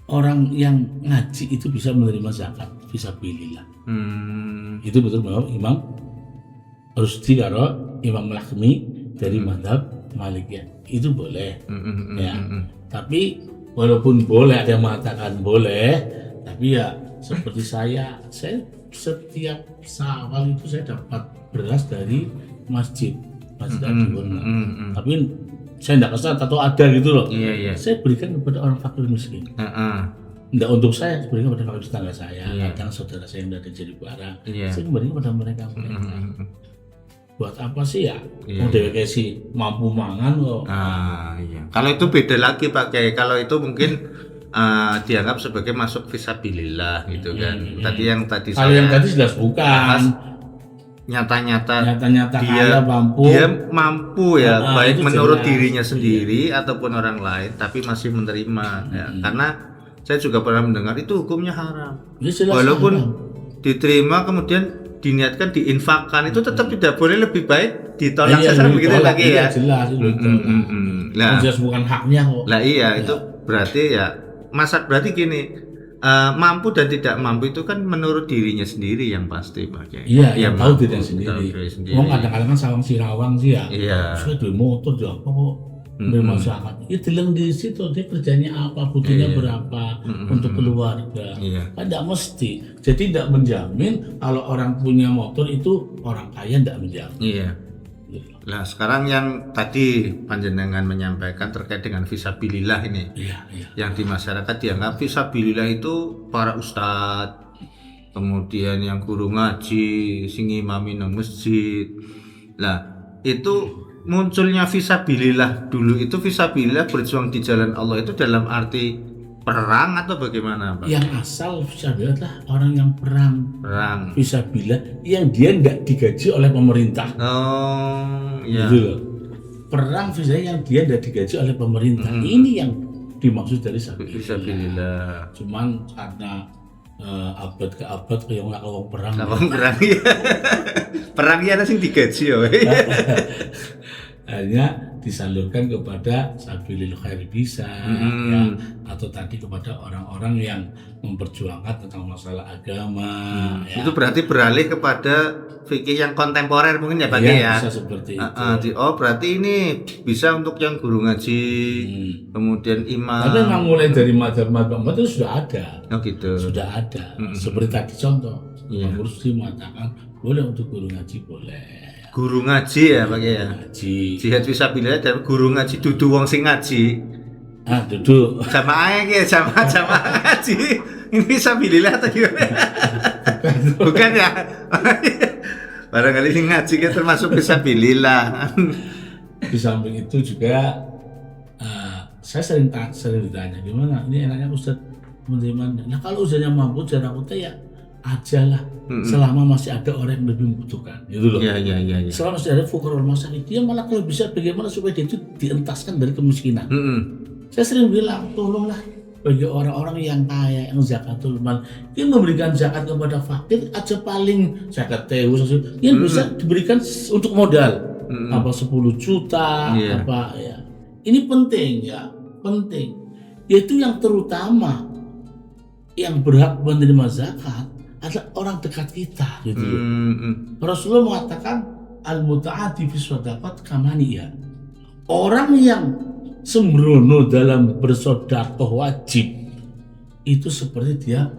orang yang ngaji itu bisa menerima zakat fisabilillah. Itu betul bahwa Imam Rusdi karo Imam Laksmi dari madhab Malik ya itu boleh ya. Tapi walaupun boleh ada yang mengatakan boleh, tapi ya seperti saya setiap Syawal itu saya dapat beras dari masjid Adiwon. Tapi saya tidak kesal atau ada gitu loh. Iya. Saya berikan kepada orang fakir miskin. Tidak untuk saya berikan kepada fakir tetangga saya, kadang saudara saya yang ada jadi barang. Saya berikan kepada mereka. Buat apa sih ya? Mau kayak si mampu mangan kok. Iya. Kalau itu beda lagi Pak Kiai. Kalau itu mungkin dianggap sebagai masuk fisabilillah gitu kan. Tadi Kalau yang tadi jelas bukan. Nyata-nyata dia mampu ya, baik menurut jelas. Dirinya sendiri ataupun orang lain, tapi masih menerima ya. Karena saya juga pernah mendengar itu hukumnya haram. Walaupun diterima kemudian diniatkan diinfakkan itu tetap tidak boleh, lebih baik ditolak saja begitu lagi ya. Jelas itu. Lah, jelas bukan haknya kok. Lah iya itu berarti ya berarti gini, mampu dan tidak mampu itu kan menurut dirinya sendiri yang pasti Pak Kiai. Iya, yang tahu dirinya sendiri. Mau kadang-kadang kan sawang sirawang sih ya. Iya. Saya duwe motor ya apa kok menerima zakat. Ya dileng di situ dia kerjanya apa, butuhnya berapa untuk keluarga. Iya. Kan tidak mesti. Jadi tidak menjamin kalau orang punya motor itu orang kaya tidak menjamin. Iya. Nah sekarang yang tadi panjenengan menyampaikan terkait dengan fisabilillah ini, yang di masyarakat dianggap fisabilillah itu para ustadz, kemudian yang guru ngaji, sing imami nang masjid. Lah itu munculnya fisabilillah dulu itu fisabilillah berjuang di jalan Allah itu dalam arti perang atau bagaimana Pak? Yang asal fisabilillah adalah orang yang perang fisabilillah yang dia tidak digaji oleh pemerintah. Oh iya. Gitu loh. Perang fisabilillah yang dia tidak digaji oleh pemerintah. Ini yang dimaksud dari fisabilillah. Cuman karena abad ke abad kayak ngelakuin perang. Ya. Perangnya ada sing digaji ya. Hanya disalurkan kepada sabilil khair bisa ya, atau tadi kepada orang-orang yang memperjuangkan tentang masalah agama ya. Itu berarti beralih kepada fikih yang kontemporer mungkin ya Pak ya. Bisa seperti itu. Berarti ini bisa untuk yang guru ngaji, kemudian imam. Tapi memang mulai dari madhab itu sudah ada. Oh gitu. Sudah ada. Seperti tadi contoh, Imam Rusdi mengatakan boleh untuk guru ngaji boleh. Guru ngaji ya Pak ya. Jihad fisabilillah dan guru ngaji dudu wong sing ngaji. Duduk. Jamaah ya, jamaah ngaji. Ini fisabilillah atau gimana? Bukan ya. Barangkali sing ngaji kan termasuk fisabilillah. Di samping itu juga saya sering ditanya gimana ini enaknya Ustaz menerima. Nah kalau Ustaznya mampu cara kita ya ajalah selama masih ada orang yang lebih membutuhkan gitu loh. Iya. Selama masih ada fuqara'ul masakin dia malah kalau bisa bagaimana supaya dia itu dientaskan dari kemiskinan. Saya sering bilang tolonglah bagi orang-orang yang kaya yang zakatul mal yang memberikan zakat kepada fakir aja paling zakat tewu yang bisa diberikan untuk modal apa 10 juta apa ya. Ini penting yaitu yang terutama yang berhak menerima zakat adalah orang dekat kita gitu. Rasulullah mengatakan al-muta'ati fi shadaqat kamaniya. Orang yang sembrono dalam bersedekah wajib itu seperti dia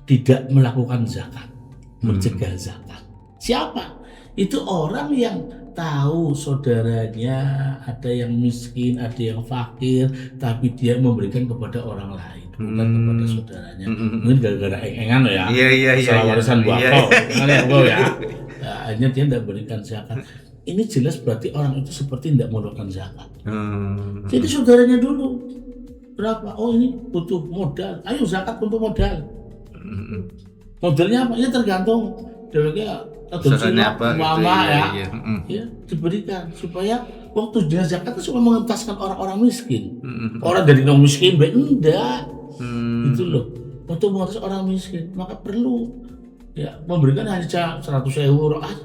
tidak melakukan zakat, mencegah zakat. Siapa? Itu orang yang tahu saudaranya ada yang miskin, ada yang fakir, tapi dia memberikan kepada orang lain, bukan kepada saudaranya. Mungkin gara-gara engan ya, masalah warisan bakau, ya. Akhirnya dia tidak berikan zakat. Ini jelas berarti orang itu seperti tidak mengeluarkan zakat. Jadi saudaranya dulu berapa? Oh ini butuh modal, ayo zakat untuk modal. Modalnya apa? Ya tergantung dari usahanya apa mama gitu, ya diberikan supaya waktu dia zakat itu cuma mengentaskan orang-orang miskin. Orang dari non miskin enggak. Itu loh. Untuk mengentas orang miskin maka perlu ya memberikan hanya 100.000 rakaat.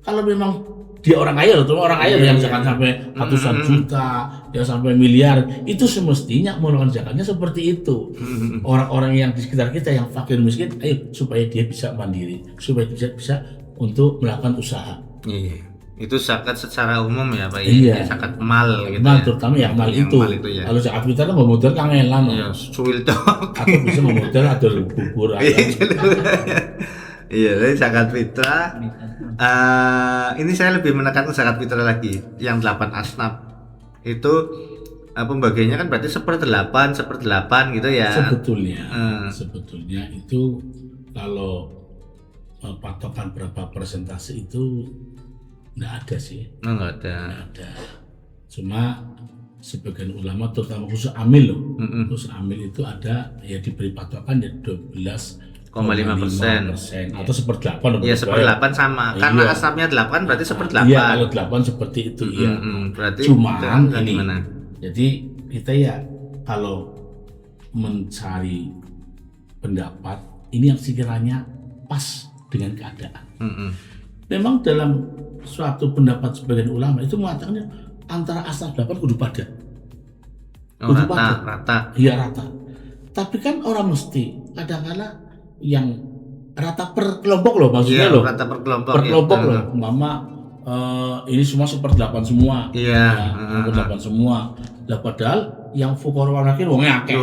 Kalau memang dia orang kaya loh, orang kaya yang zakat sampai ratusan juta, ya sampai miliar, itu semestinya mengeluarkan zakatnya seperti itu. Orang-orang yang di sekitar kita yang fakir miskin, ayo supaya dia bisa mandiri, supaya dia bisa untuk melakukan usaha. Iya. Itu zakat secara umum ya Pak. Iya. Zakat mal gitu. Mal terutama yang mal itu. Ya. Kalau zakat fitrah kan modal kangelan. Iya, suwil tok. Aku bisa memodal atau bubur aja. Iya, jadi zakat fitrah. Ini saya lebih menekankan zakat fitrah lagi. Yang 8 asnaf itu pembagiannya kan berarti 1/8 gitu ya. Sebetulnya itu kalau patokan berapa persentase itu nggak ada sih. Nggak ada. Cuma sebagian ulama terutama khusus amil loh. Khusus amil itu ada ya diberi patokan ya 12,5% atau 1/8. Iya 1/8 sama. Karena asapnya 8 berarti 1/8. Iya kalau 8 seperti itu ya. Berarti cuman ini gimana? Jadi kita ya kalau mencari pendapat ini yang sekiranya pas dengan keadaan. Memang dalam suatu pendapat sebagian ulama itu mengatakan antara asnaf 8 kudu padat. Rata. Iya rata. Tapi kan orang mesti kadang-kadang yang rata per kelompok loh maksudnya loh. Rata per kelompok. Per kelompok loh. Mama ini semua 1/8 semua. Iya. 1/8 semua. Lah padahal yang fuqara akhir wongnya akeh.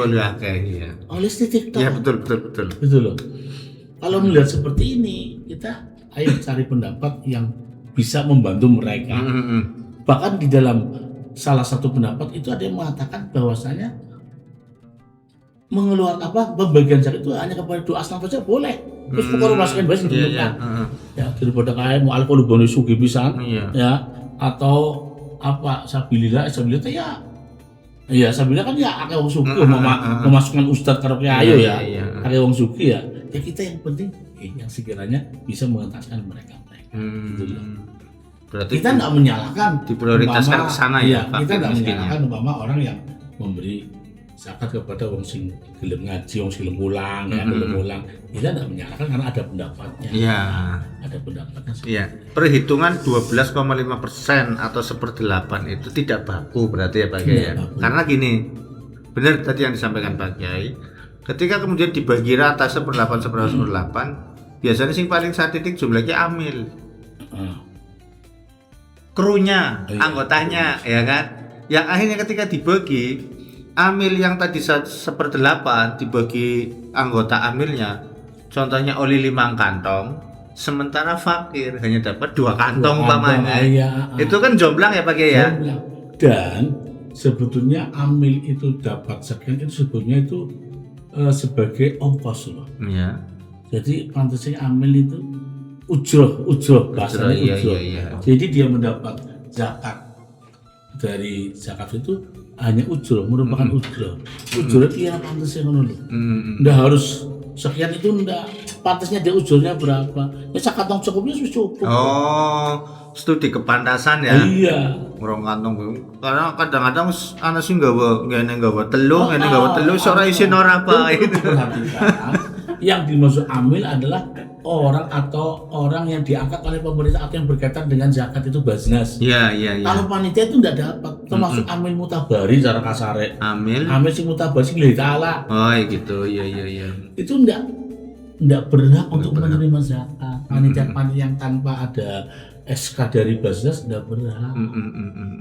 Iya. Oleh titik Iya betul. Gitu loh. Kalau melihat seperti ini, kita ayo cari pendapat yang bisa membantu mereka. Bahkan di dalam salah satu pendapat itu ada yang mengatakan bahwasanya pembagian zakat itu hanya kepada 2 asnaf saja boleh. Terus fuqara miskin bebas ditentukan. Ya daripada kaya mau alkohol boni sugih pisan ya atau sabilillah ya. Iya, sabilillah kan ya akeh wong sugih memasukkan ustaz karo ayo ya. Akeh wong sugih ya. Ya kita yang penting yang sekiranya bisa mengentaskan mereka. Gitu loh. Berarti kita tidak menyalahkan diprioritaskan ke sana ya. Kita tidak menyalahkan orang yang memberi zakat kepada wong sing gelem ngaji, wong sing gelem mulang ya, gelem mulang. Kita tidak menyalahkan karena ada pendapatnya. Iya. Ada pendapatnya. Iya. Perhitungan 12,5% atau 1/8 itu tidak baku berarti ya Pak Kiai ya. Karena gini, benar tadi yang disampaikan Pak Kiai. Ketika kemudian dibagi rata 1/8, biasanya sing paling sakitik jumlahnya amil. Krunya, anggotanya, ya kan? Yang akhirnya ketika dibagi, amil yang tadi 1/8 dibagi anggota amilnya, contohnya oli 5 kantong, sementara fakir hanya dapat 2 kantong umpamanya. Itu kan jomblang ya Pak Kiai ya? Dan sebetulnya amil itu dapat sekian itu sebetulnya itu sebagai ongkos loh. Iya. Jadi pantasnya amil itu ujroh bahasanya ujroh. Iya. Jadi dia mendapat zakat dari zakat itu hanya ujroh, merupakan ujroh. Ujroh itu yang pantasnya ngono loh. Nggak harus sekian itu nggak. Pantasnya dia ujrohnya berapa? Ya sakantong cukupnya sudah cukup. Oh, studi kepantasan ya. Iya. Ngurung kantong. Karena kadang-kadang ana sing nggawa telu, ngene nggawa telu ora isin ora apa itu. Yang dimaksud amil adalah orang yang diangkat oleh pemerintah atau yang berkaitan dengan zakat itu baznas. Iya. Kalau panitia itu enggak dapat, termasuk amil mutabari cara kasare. Amil sing mutabari sing lillahi taala. Oh, gitu. Iya. Itu enggak berhak untuk menerima zakat. Panitia yang tanpa ada SK dari baznas enggak berhak.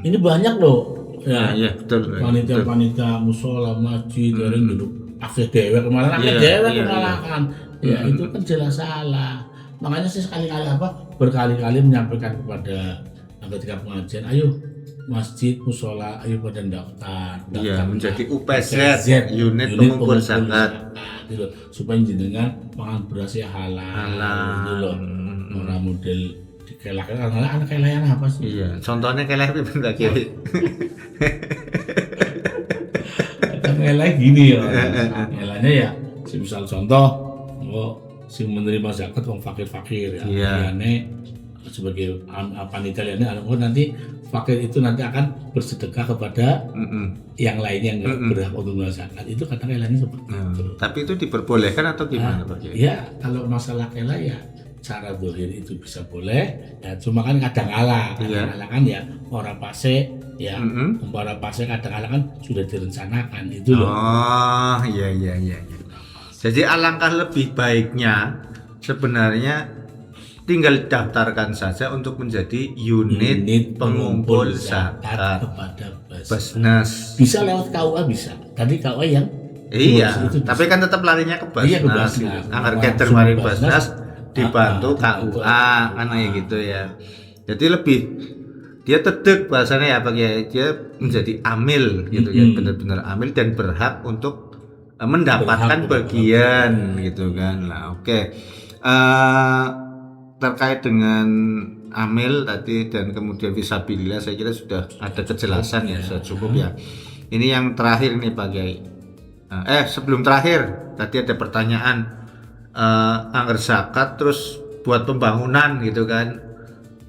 Ini banyak loh. Ya, betul. Panitia musola, masjid, dulu akhir dewek kemarin akhir Iya, dewek iya, malah kan. Ya itu kan jelas salah. Makanya saya berkali-kali menyampaikan kepada ketika pengajian, ayo masjid, musola, ayo pada daftar Iya, menjadi UPZ, unit pengumpul pengumpul zakat. gitu loh. Supaya jenengan mangan beras ya halal gitu loh. Orang model dikelak-kelak, anak kelayan apa sih? Iya, contohnya kayak lebih Pak Kiai. Kan ngelak gini ya, ngelaknya ya, misal contoh, si menerima zakat orang fakir-fakir ya, Iya. Liane sebagai panitia liane, nanti fakir itu nanti akan bersedekah kepada yang lainnya yang nggak berhak untuk menerima zakat. Itu kata kelanya seperti itu. Tapi itu diperbolehkan atau gimana Pak Kiai? Ya kalau masalah kela ya cara dohir itu bisa boleh ya, cuma kan kadang-kala kan ya orang pase ya, orang pase kadang-kala kan sudah direncanakan itu loh. Oh iya. Jadi alangkah lebih baiknya sebenarnya tinggal daftarkan saja untuk menjadi unit pengumpul zakat kepada Basnas. Bisa lewat KUA bisa. Tadi KUA yang Iya, itu tapi kan tetap larinya ke Basnas. Iya, ke Basnas. Anggar kader mari Basnas dibantu KUA kan kayak gitu ya. Jadi lebih dia tedek bahasanya ya Pak Kiai, dia menjadi amil gitu ya, benar-benar amil dan berhak untuk mendapatkan bagian gitu kan. Nah, oke. Terkait dengan amil tadi dan kemudian fisabilillah saya kira sudah ada kejelasan ya, sudah cukup ya. Ini yang terakhir nih Pak Kiai. Sebelum terakhir tadi ada pertanyaan anggar zakat terus buat pembangunan gitu kan.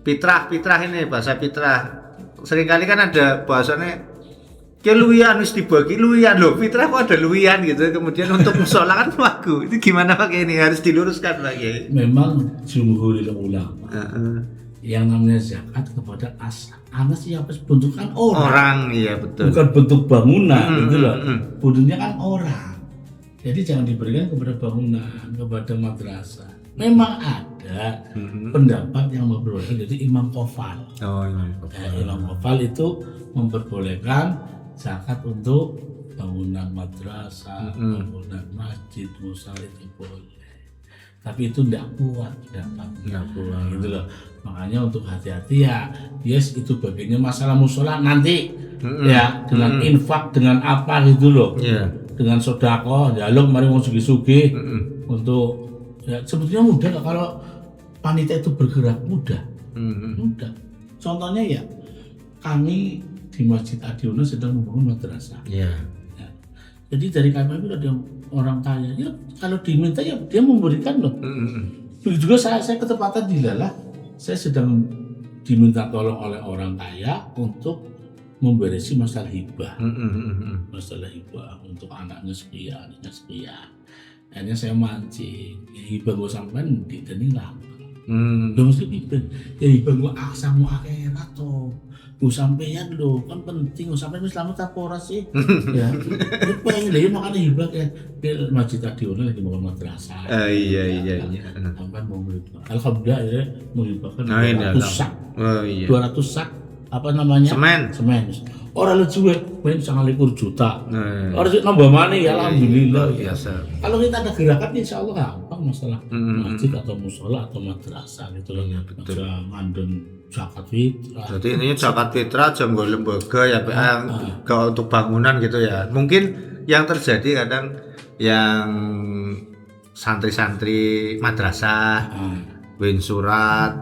Fitrah ini bahasa fitrah. Seringkali kan ada bahasanya keluian wis dibagi luian loh, fitrah kok ada luian gitu. Kemudian untuk musola kan wagu. Itu gimana Pak Kiai, ini harus diluruskan Pak Kiai. Memang jumhurul ulama yang namanya zakat kepada anas yang bentukan orang iya betul, bukan bentuk bangunan gitu loh. Bentuknya kan orang, jadi jangan diberikan kepada bangunan, kepada madrasah. Memang ada pendapat yang memperbolehkan, jadi Imam Qofal. Imam Qofal itu memperbolehkan zakat untuk bangunan madrasah, bangunan masjid, musola itu boleh. Tapi itu tidak kuat gitu loh. Makanya untuk hati-hati ya, yes itu bagiannya masalah musola nanti ya dengan infak dengan apa gitu loh, dengan sodako, jaluk mari mau sugi-sugi untuk ya sebetulnya mudah kalau panitia itu bergerak mudah. Contohnya ya kami di Masjid Adiuna sedang membangun madrasah. Ya. Jadi dari kami itu ada orang kaya, ya kalau diminta ya dia memberikan loh. Begitu juga saya ketepatan di Lalah, saya sedang diminta tolong oleh orang kaya untuk memberesi masalah hibah. Masalah hibah untuk anaknya sekian, anaknya sekian. Akhirnya saya mancing, ya hibah gue sampean di dening lampang. Lo mesti hibah, ya hibah gue aksamu akhirat toh. Gue sampean lo kan penting, gue sampean selamat apa ora sih? Ya, itu pengen deh makanya hibah kayak Masjid Adiuna lagi bangun madrasah. Iya. Sampai mau hibah. Alhamdulillah ya menghibahkan 200 sak. 200 sak apa namanya? Semen. Orang lucu main 9 juta. Orang nambah mana ya alhamdulillah. Biasa. Kalau kita ada gerakan insya Allah gampang masalah masjid atau musola atau madrasah gitu loh. Betul. Ngandun zakat fitrah. Jadi ini zakat fitrah jam gue lembaga ya kalau untuk bangunan gitu ya. Mungkin yang terjadi kadang yang santri-santri madrasah win surat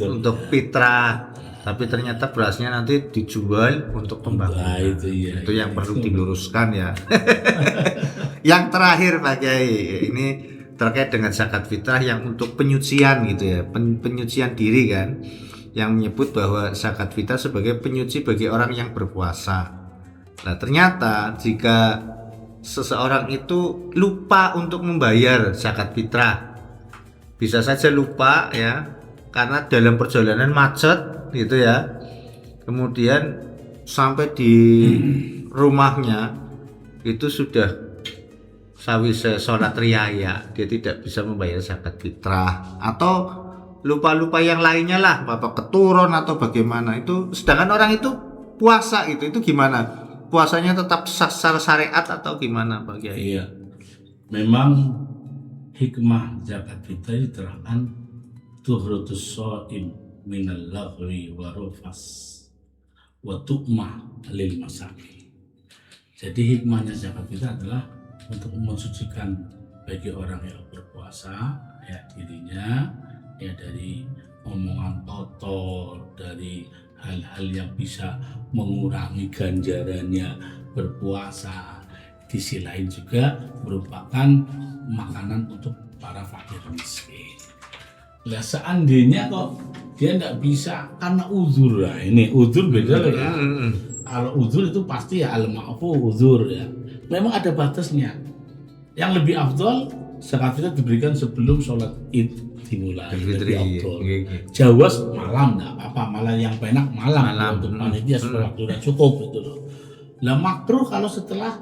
untuk fitrah, tapi ternyata berasnya nanti dijual untuk pembangunan. Itu yang perlu diluruskan ya. Yang terakhir Pak Kiai, ini terkait dengan zakat fitrah yang untuk penyucian gitu ya, penyucian diri kan, yang menyebut bahwa zakat fitrah sebagai penyuci bagi orang yang berpuasa. Nah ternyata jika seseorang itu lupa untuk membayar zakat fitrah, bisa saja lupa ya, karena dalam perjalanan macet gitu ya, kemudian sampai di rumahnya itu sudah sawise sholat riyaya, dia tidak bisa membayar zakat fitrah atau lupa-lupa yang lainnya lah, apa keturun atau bagaimana itu, sedangkan orang itu puasa itu gimana? puasanya tetap sah secara syariat atau gimana Pak Kiai? Iya, memang hikmah zakat fitrah diterapkan tuhratus shaim minal laghwi wa rafas wa tu'mah lil masakin. Jadi hikmahnya zakat fitrah adalah untuk mensucikan bagi orang yang berpuasa ya dirinya ya dari omongan kotor, dari hal-hal yang bisa mengurangi ganjarannya berpuasa. Di sisi lain juga merupakan makanan untuk para fakir miskin. Lah seandainya kok dia nggak bisa karena uzur, lah ini uzur beda loh ya. Kalau uzur itu pasti ya al-ma'fu uzur ya. Memang ada batasnya. Yang lebih afdol zakat fitrah diberikan sebelum sholat id dimulai. Lebih afdol. Jawas malam nggak apa-apa, malah yang enak malam untuk panitia supaya waktunya cukup gitu loh. Lah makruh kalau setelah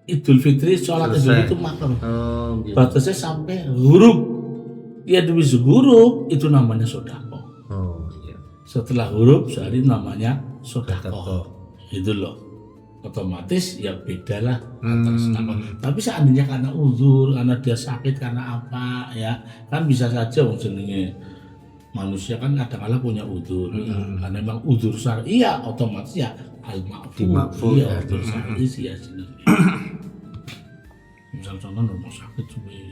Idul Fitri, sholat Idul itu makruh. Gitu. Batasnya sampai huruf. Ya demi huruf itu namanya sedekah. Iya. Setelah huruf sehari namanya sedekah. Itu loh. Otomatis ya beda lah. Tapi seandainya karena uzur, karena dia sakit, karena apa ya, kan bisa saja wong jenenge manusia kan kadang-kadang punya uzur. Karena memang uzur syar'i ya otomatis ya al-ma'fu. Iya, uzur syar'i sih ya jenenge. Misal contoh rumah sakit juga ya.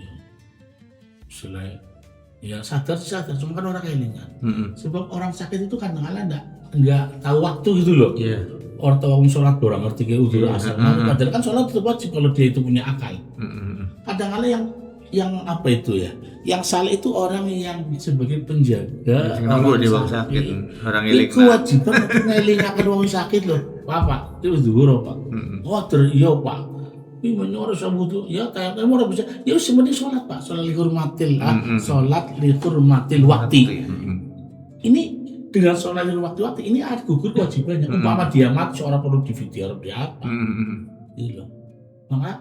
Misalnya ya sadar cuma kan orang kelingan. Sebab orang sakit itu kadang-kadang enggak tahu waktu gitu loh. Orang tahu sholat orang ngerti kayak uzur asal. Padahal kan sholat itu wajib kalau dia itu punya akal. Kadang-kadang yang apa itu ya? Yang salah itu orang yang sebagai penjaga orang sakit. Orang itu kewajiban untuk ngelingakan orang sakit loh. Pak, itu zuhur Pak. Oh iya Pak. Ini menyorot sama itu, ya kayak kamu orang bisa, ya sebenarnya sholat Pak, sholat lihurmatil wakti. Ini dengan sholat lihurmatil wakti ini ada gugur kewajibannya. Umpama dia mati seorang perlu dividya apa? Gitu. Maka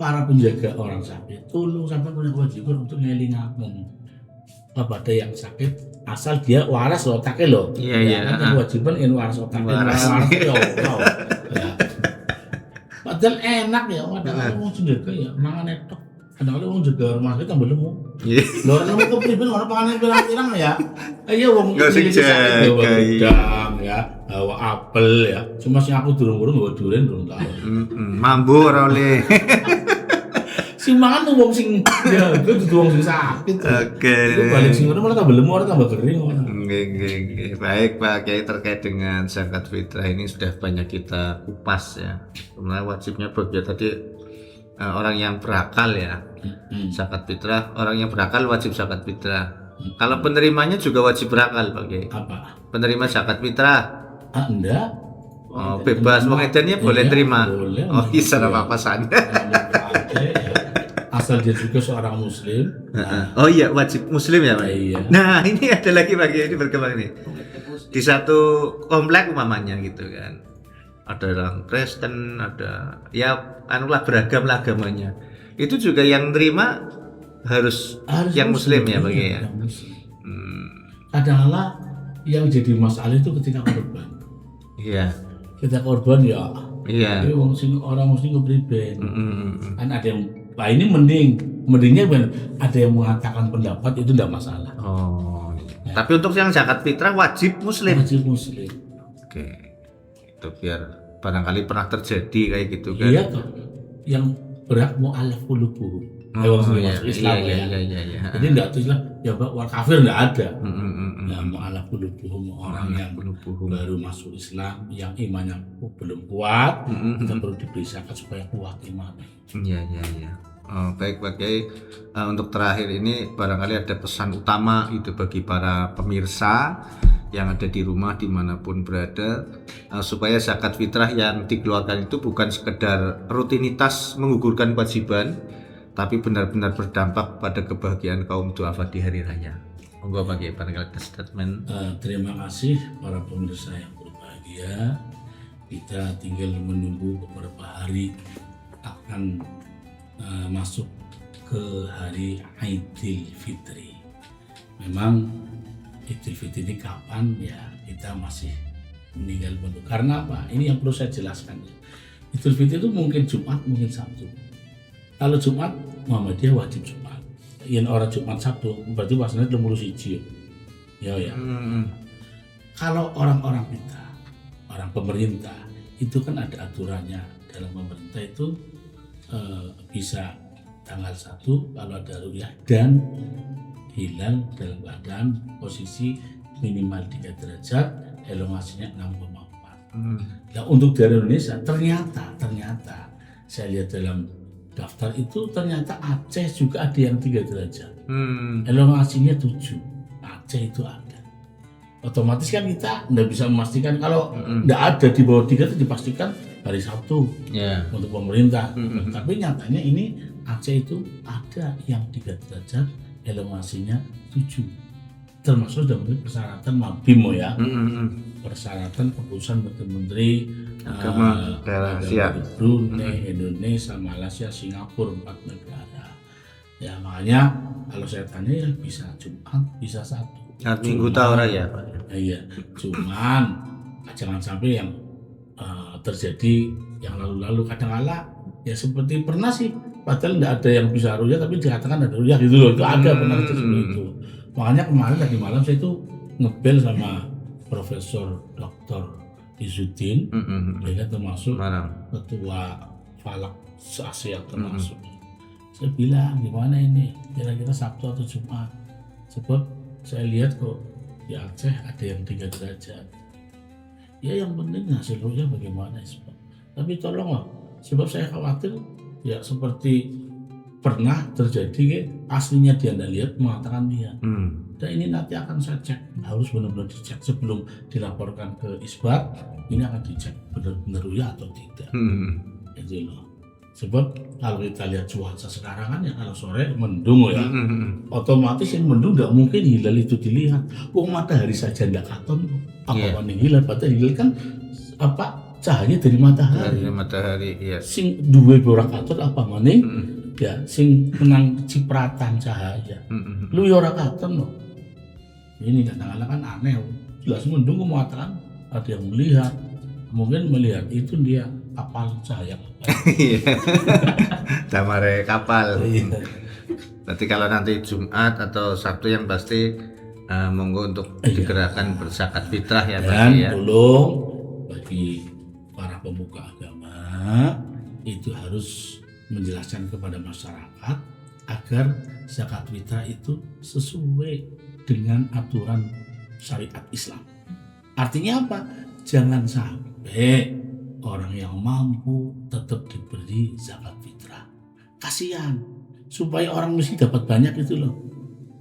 para penjaga orang sakit tolong sampai punya kewajiban untuk ngelingaken kepada yang sakit asal dia waras otaknya loh. Iya. Kan kewajiban yang waras otaknya. Waras ya. Padahal enak ya, kadang-kadang mau jaga ya, mangan etok. Kadang-kadang mau jaga rumah kita tambah lemu. Lho ora lemu kepriben ora panganan pirang-pirang ya. Ayo wong sing jaga udang ya, bawa apel ya. Cuma sing aku durung-durung bawa durian durung tau. Mambu ora oleh. Sing mangan tuh wong sing ya, kudu wong sing sakit. Oke. Balik sing ngono malah tambah lemu ora tambah kering. Nggih. Baik Pak Kiai, terkait dengan zakat fitrah ini sudah banyak kita kupas ya. Sebenarnya wajibnya bagi tadi orang yang berakal ya. Zakat fitrah, orang yang berakal wajib zakat fitrah. Kalau penerimanya juga wajib berakal Pak Kiai. Apa? Penerima zakat fitrah. Enggak. Oh, bebas wong edannya boleh terima. Boleh. Oh, bisa apa sana. Asal dia juga seorang muslim. Oh iya, wajib muslim ya Pak. Iya. Nah ini ada lagi Pak Kiai, ini berkembang nih. Di satu komplek umpamanya gitu kan, ada orang Kristen, ada ya anulah beragam lah agamanya. Itu juga yang terima harus yang muslim ya Pak Kiai ya. Kadang-kadang yang jadi masalah itu ketika korban. Iya. Ketika korban ya. Iya. Jadi orang muslim kepriben. Kan ada yang ini mendingnya ada yang mengatakan pendapat itu tidak masalah. Oh. Ya. Tapi untuk yang zakat fitrah wajib muslim. Wajib muslim. Oke. Itu biar barangkali pernah terjadi kayak gitu kan. Iya toh. Yang berhak mu'alaf qulubuhum. Masuk Islam ya. Jadi enggak tuh Islam ya orang kafir enggak ada. Ya mu'alaf qulubuhum orang yang baru masuk Islam yang imannya belum kuat, kita perlu dibiasakan supaya kuat imannya. Iya. Oh, baik Pak Kiai, untuk terakhir ini barangkali ada pesan utama itu bagi para pemirsa yang ada di rumah dimanapun berada, supaya zakat fitrah yang dikeluarkan itu bukan sekedar rutinitas menggugurkan kewajiban, tapi benar-benar berdampak pada kebahagiaan kaum duafa di hari raya. Monggo Pak Kiai, barangkali ada statement. Terima kasih para pemirsa yang berbahagia. Kita tinggal menunggu beberapa hari akan masuk ke hari Idul Fitri. Memang Idul Fitri ini kapan ya kita masih meninggal bentuk. Karena apa? Ini yang perlu saya jelaskan. Idul Fitri itu mungkin Jumat, mungkin Sabtu. Kalau Jumat, Muhammadiyah wajib Jumat. Yang orang Jumat Sabtu, berarti puasanya 31. Ya. Kalau orang-orang kita, orang pemerintah, itu kan ada aturannya. Dalam pemerintah itu bisa tanggal 1 kalau ada ru'yah dan hilal dalam keadaan posisi minimal 3 derajat, elongasinya 6,4. Nah, untuk dari Indonesia ternyata saya lihat dalam daftar itu ternyata Aceh juga ada yang 3 derajat. Elongasinya 7. Aceh itu ada. Otomatis kan kita nggak bisa memastikan kalau nggak ada di bawah 3 itu dipastikan hari Sabtu untuk pemerintah. Tapi nyatanya ini Aceh itu ada yang 3 derajat, elongasinya 7. Termasuk sudah memenuhi persyaratan Mabimo ya. Persyaratan keputusan Menteri Agama Malaysia, Brunei, Indonesia, Malaysia, Singapura, 4 negara. Ya makanya kalau saya tanya ya bisa Jumat, bisa Sabtu. Minggu tahu ya Pak. Iya, cuman jangan sampai yang terjadi yang lalu-lalu kadang-kala ya seperti pernah sih, padahal nggak ada yang bisa ruya tapi dikatakan ada ruya gitu loh, itu ada pernah seperti itu. Makanya kemarin tadi malam saya itu ngebel sama Profesor Dr. Izzuddin, dia termasuk ketua Falak Asia termasuk. Saya bilang gimana ini kira-kira Sabtu atau Jumat? Sebab saya lihat kok di Aceh ada yang 3 derajat. Ya yang penting hasil ruya bagaimana sebab. Tapi tolonglah, sebab saya khawatir ya seperti pernah terjadi aslinya dia tidak lihat mengatakan dia. Dan ini nanti akan saya cek, harus benar-benar dicek sebelum dilaporkan ke Isbat. Ini akan dicek benar-benar ruya atau tidak. Itu loh. Sebab kalau kita lihat cuaca sekarang kan ya kalau sore mendung ya, otomatis yang mendung nggak mungkin hilal itu dilihat. Matahari saja nggak katon, apa hilal? Padahal hilal kan cahaya dari matahari. Dari matahari, iya. Sing duwe ora katon apa maning? Ya, sing menang cipratan cahaya. Lu ya ora katon loh. Ini kadang-kadang kan aneh. Jelas mendung mengatakan ada yang melihat. Mungkin melihat itu dia kapal cahaya. Damare kapal. Berarti kalau nanti Jumat atau Sabtu yang pasti monggo untuk digerakkan berzakat fitrah ya Pak ya. Tolong bagi para pemuka agama itu harus menjelaskan kepada masyarakat agar zakat fitrah itu sesuai dengan aturan syariat Islam. Artinya apa? Jangan sampai orang yang mampu tetap diberi zakat fitrah. Kasihan, supaya orang miskin dapat banyak itu loh.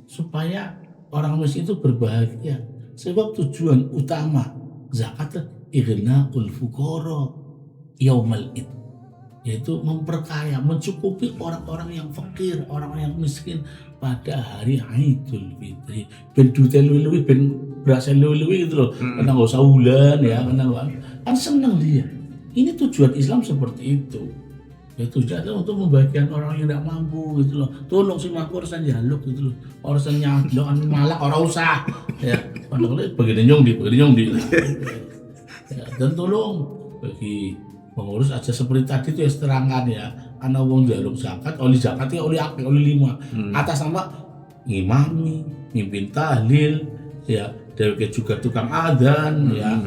Supaya orang miskin itu berbahagia. Sebab tujuan utama zakat ighna'ul fuqara yaumal id, yaitu memperkaya, mencukupi orang-orang yang fakir, orang-orang yang miskin pada hari Idul Fitri. Ben dutel luwi ben berasa luwi gitu loh. Karena enggak usah ulan ya, karena kan senang dia. Ini tujuan Islam seperti itu. Ya tujuan adalah untuk membagikan orang yang tidak mampu gitu loh. Tolong sih mampu urusan jaluk gitu loh. Urusan nyadok kan malah orang usah. Ya, padahal begini nyong di. Ya, dan tolong bagi pengurus aja seperti tadi itu ya terangkan ya. Karena wong jaluk zakat, oleh zakat ya oleh akeh, oleh 5. Atas nama ngimami, mimpin tahlil, ya, deweke juga tukang adzan ya.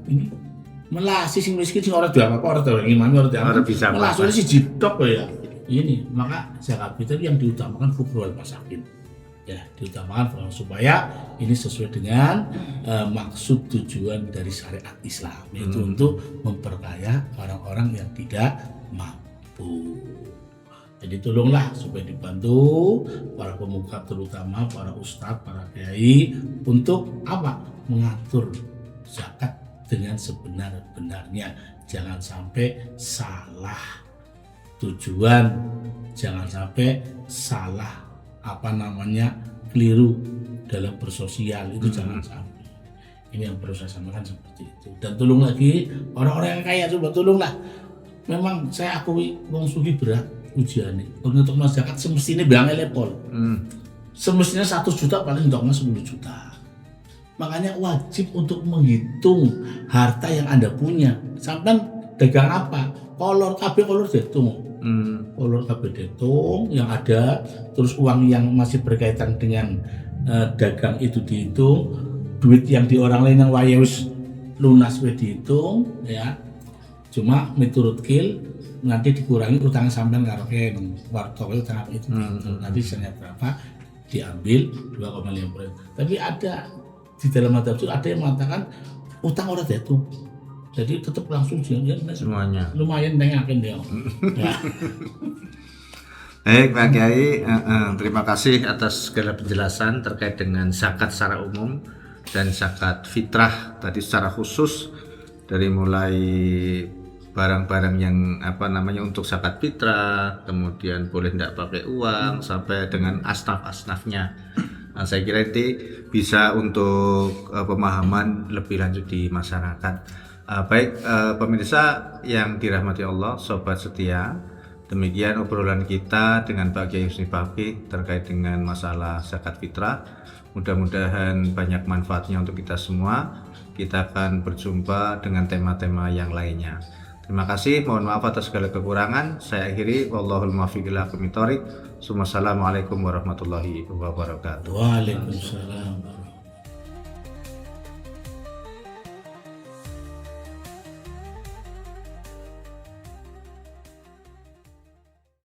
Ini melasi sing miskin sing ora diapa apa ora ngimami ora bisa melasi si jitok ya. Ini maka zakat fitrah yang diutamakan fuqara wal masakin. Ya, diutamakan supaya ini sesuai dengan maksud tujuan dari syariat Islam, yaitu untuk memperkaya orang-orang yang tidak mampu. Jadi tolonglah supaya dibantu para pemuka terutama para ustadz, para kiai untuk apa? Mengatur zakat dengan sebenar-benarnya. Jangan sampai salah tujuan, jangan sampai salah keliru dalam bersosial itu jangan sampai. Ini yang perlu saya sampaikan seperti itu. Dan tolong lagi orang-orang yang kaya, coba tolonglah. Memang saya akui wong sugih berat ujiannya. Untuk zakat semestinya bilang lepol. Semestinya 100 juta paling untuk 10 juta. Makanya wajib untuk menghitung harta yang Anda punya. Sampai dagang apa? Kolor dihitung. Kolor kabeh dihitung yang ada, terus uang yang masih berkaitan dengan dagang itu dihitung, duit yang di orang lain yang wae wis lunas wis dihitung ya. Cuma miturut kil nanti dikurangi utang sampean karo ken warto utang itu. Nanti sisanya berapa diambil 2,5%. Tapi ada di dalam tafsir ada yang mengatakan utang ora dihitung. Jadi tetap langsung semuanya. Lumayan nengakin dia. Ya. Baik Pak Kiai, terima kasih atas segala penjelasan terkait dengan zakat secara umum dan zakat fitrah tadi secara khusus, dari mulai barang-barang yang untuk zakat fitrah, kemudian boleh tidak pakai uang, sampai dengan asnaf-asnafnya. Nah, saya kira itu bisa untuk pemahaman lebih lanjut di masyarakat. Baik pemirsa yang dirahmati Allah, sobat setia, demikian obrolan kita dengan Pak Kiai Husni Fakih terkait dengan masalah zakat fitrah. Mudah-mudahan banyak manfaatnya untuk kita semua. Kita akan berjumpa dengan tema-tema yang lainnya. Terima kasih, mohon maaf atas segala kekurangan. Saya akhiri, wallahul muwaffiq ila aqwamit thoriq. Assalamualaikum warahmatullahi wabarakatuh. Waalaikumsalam.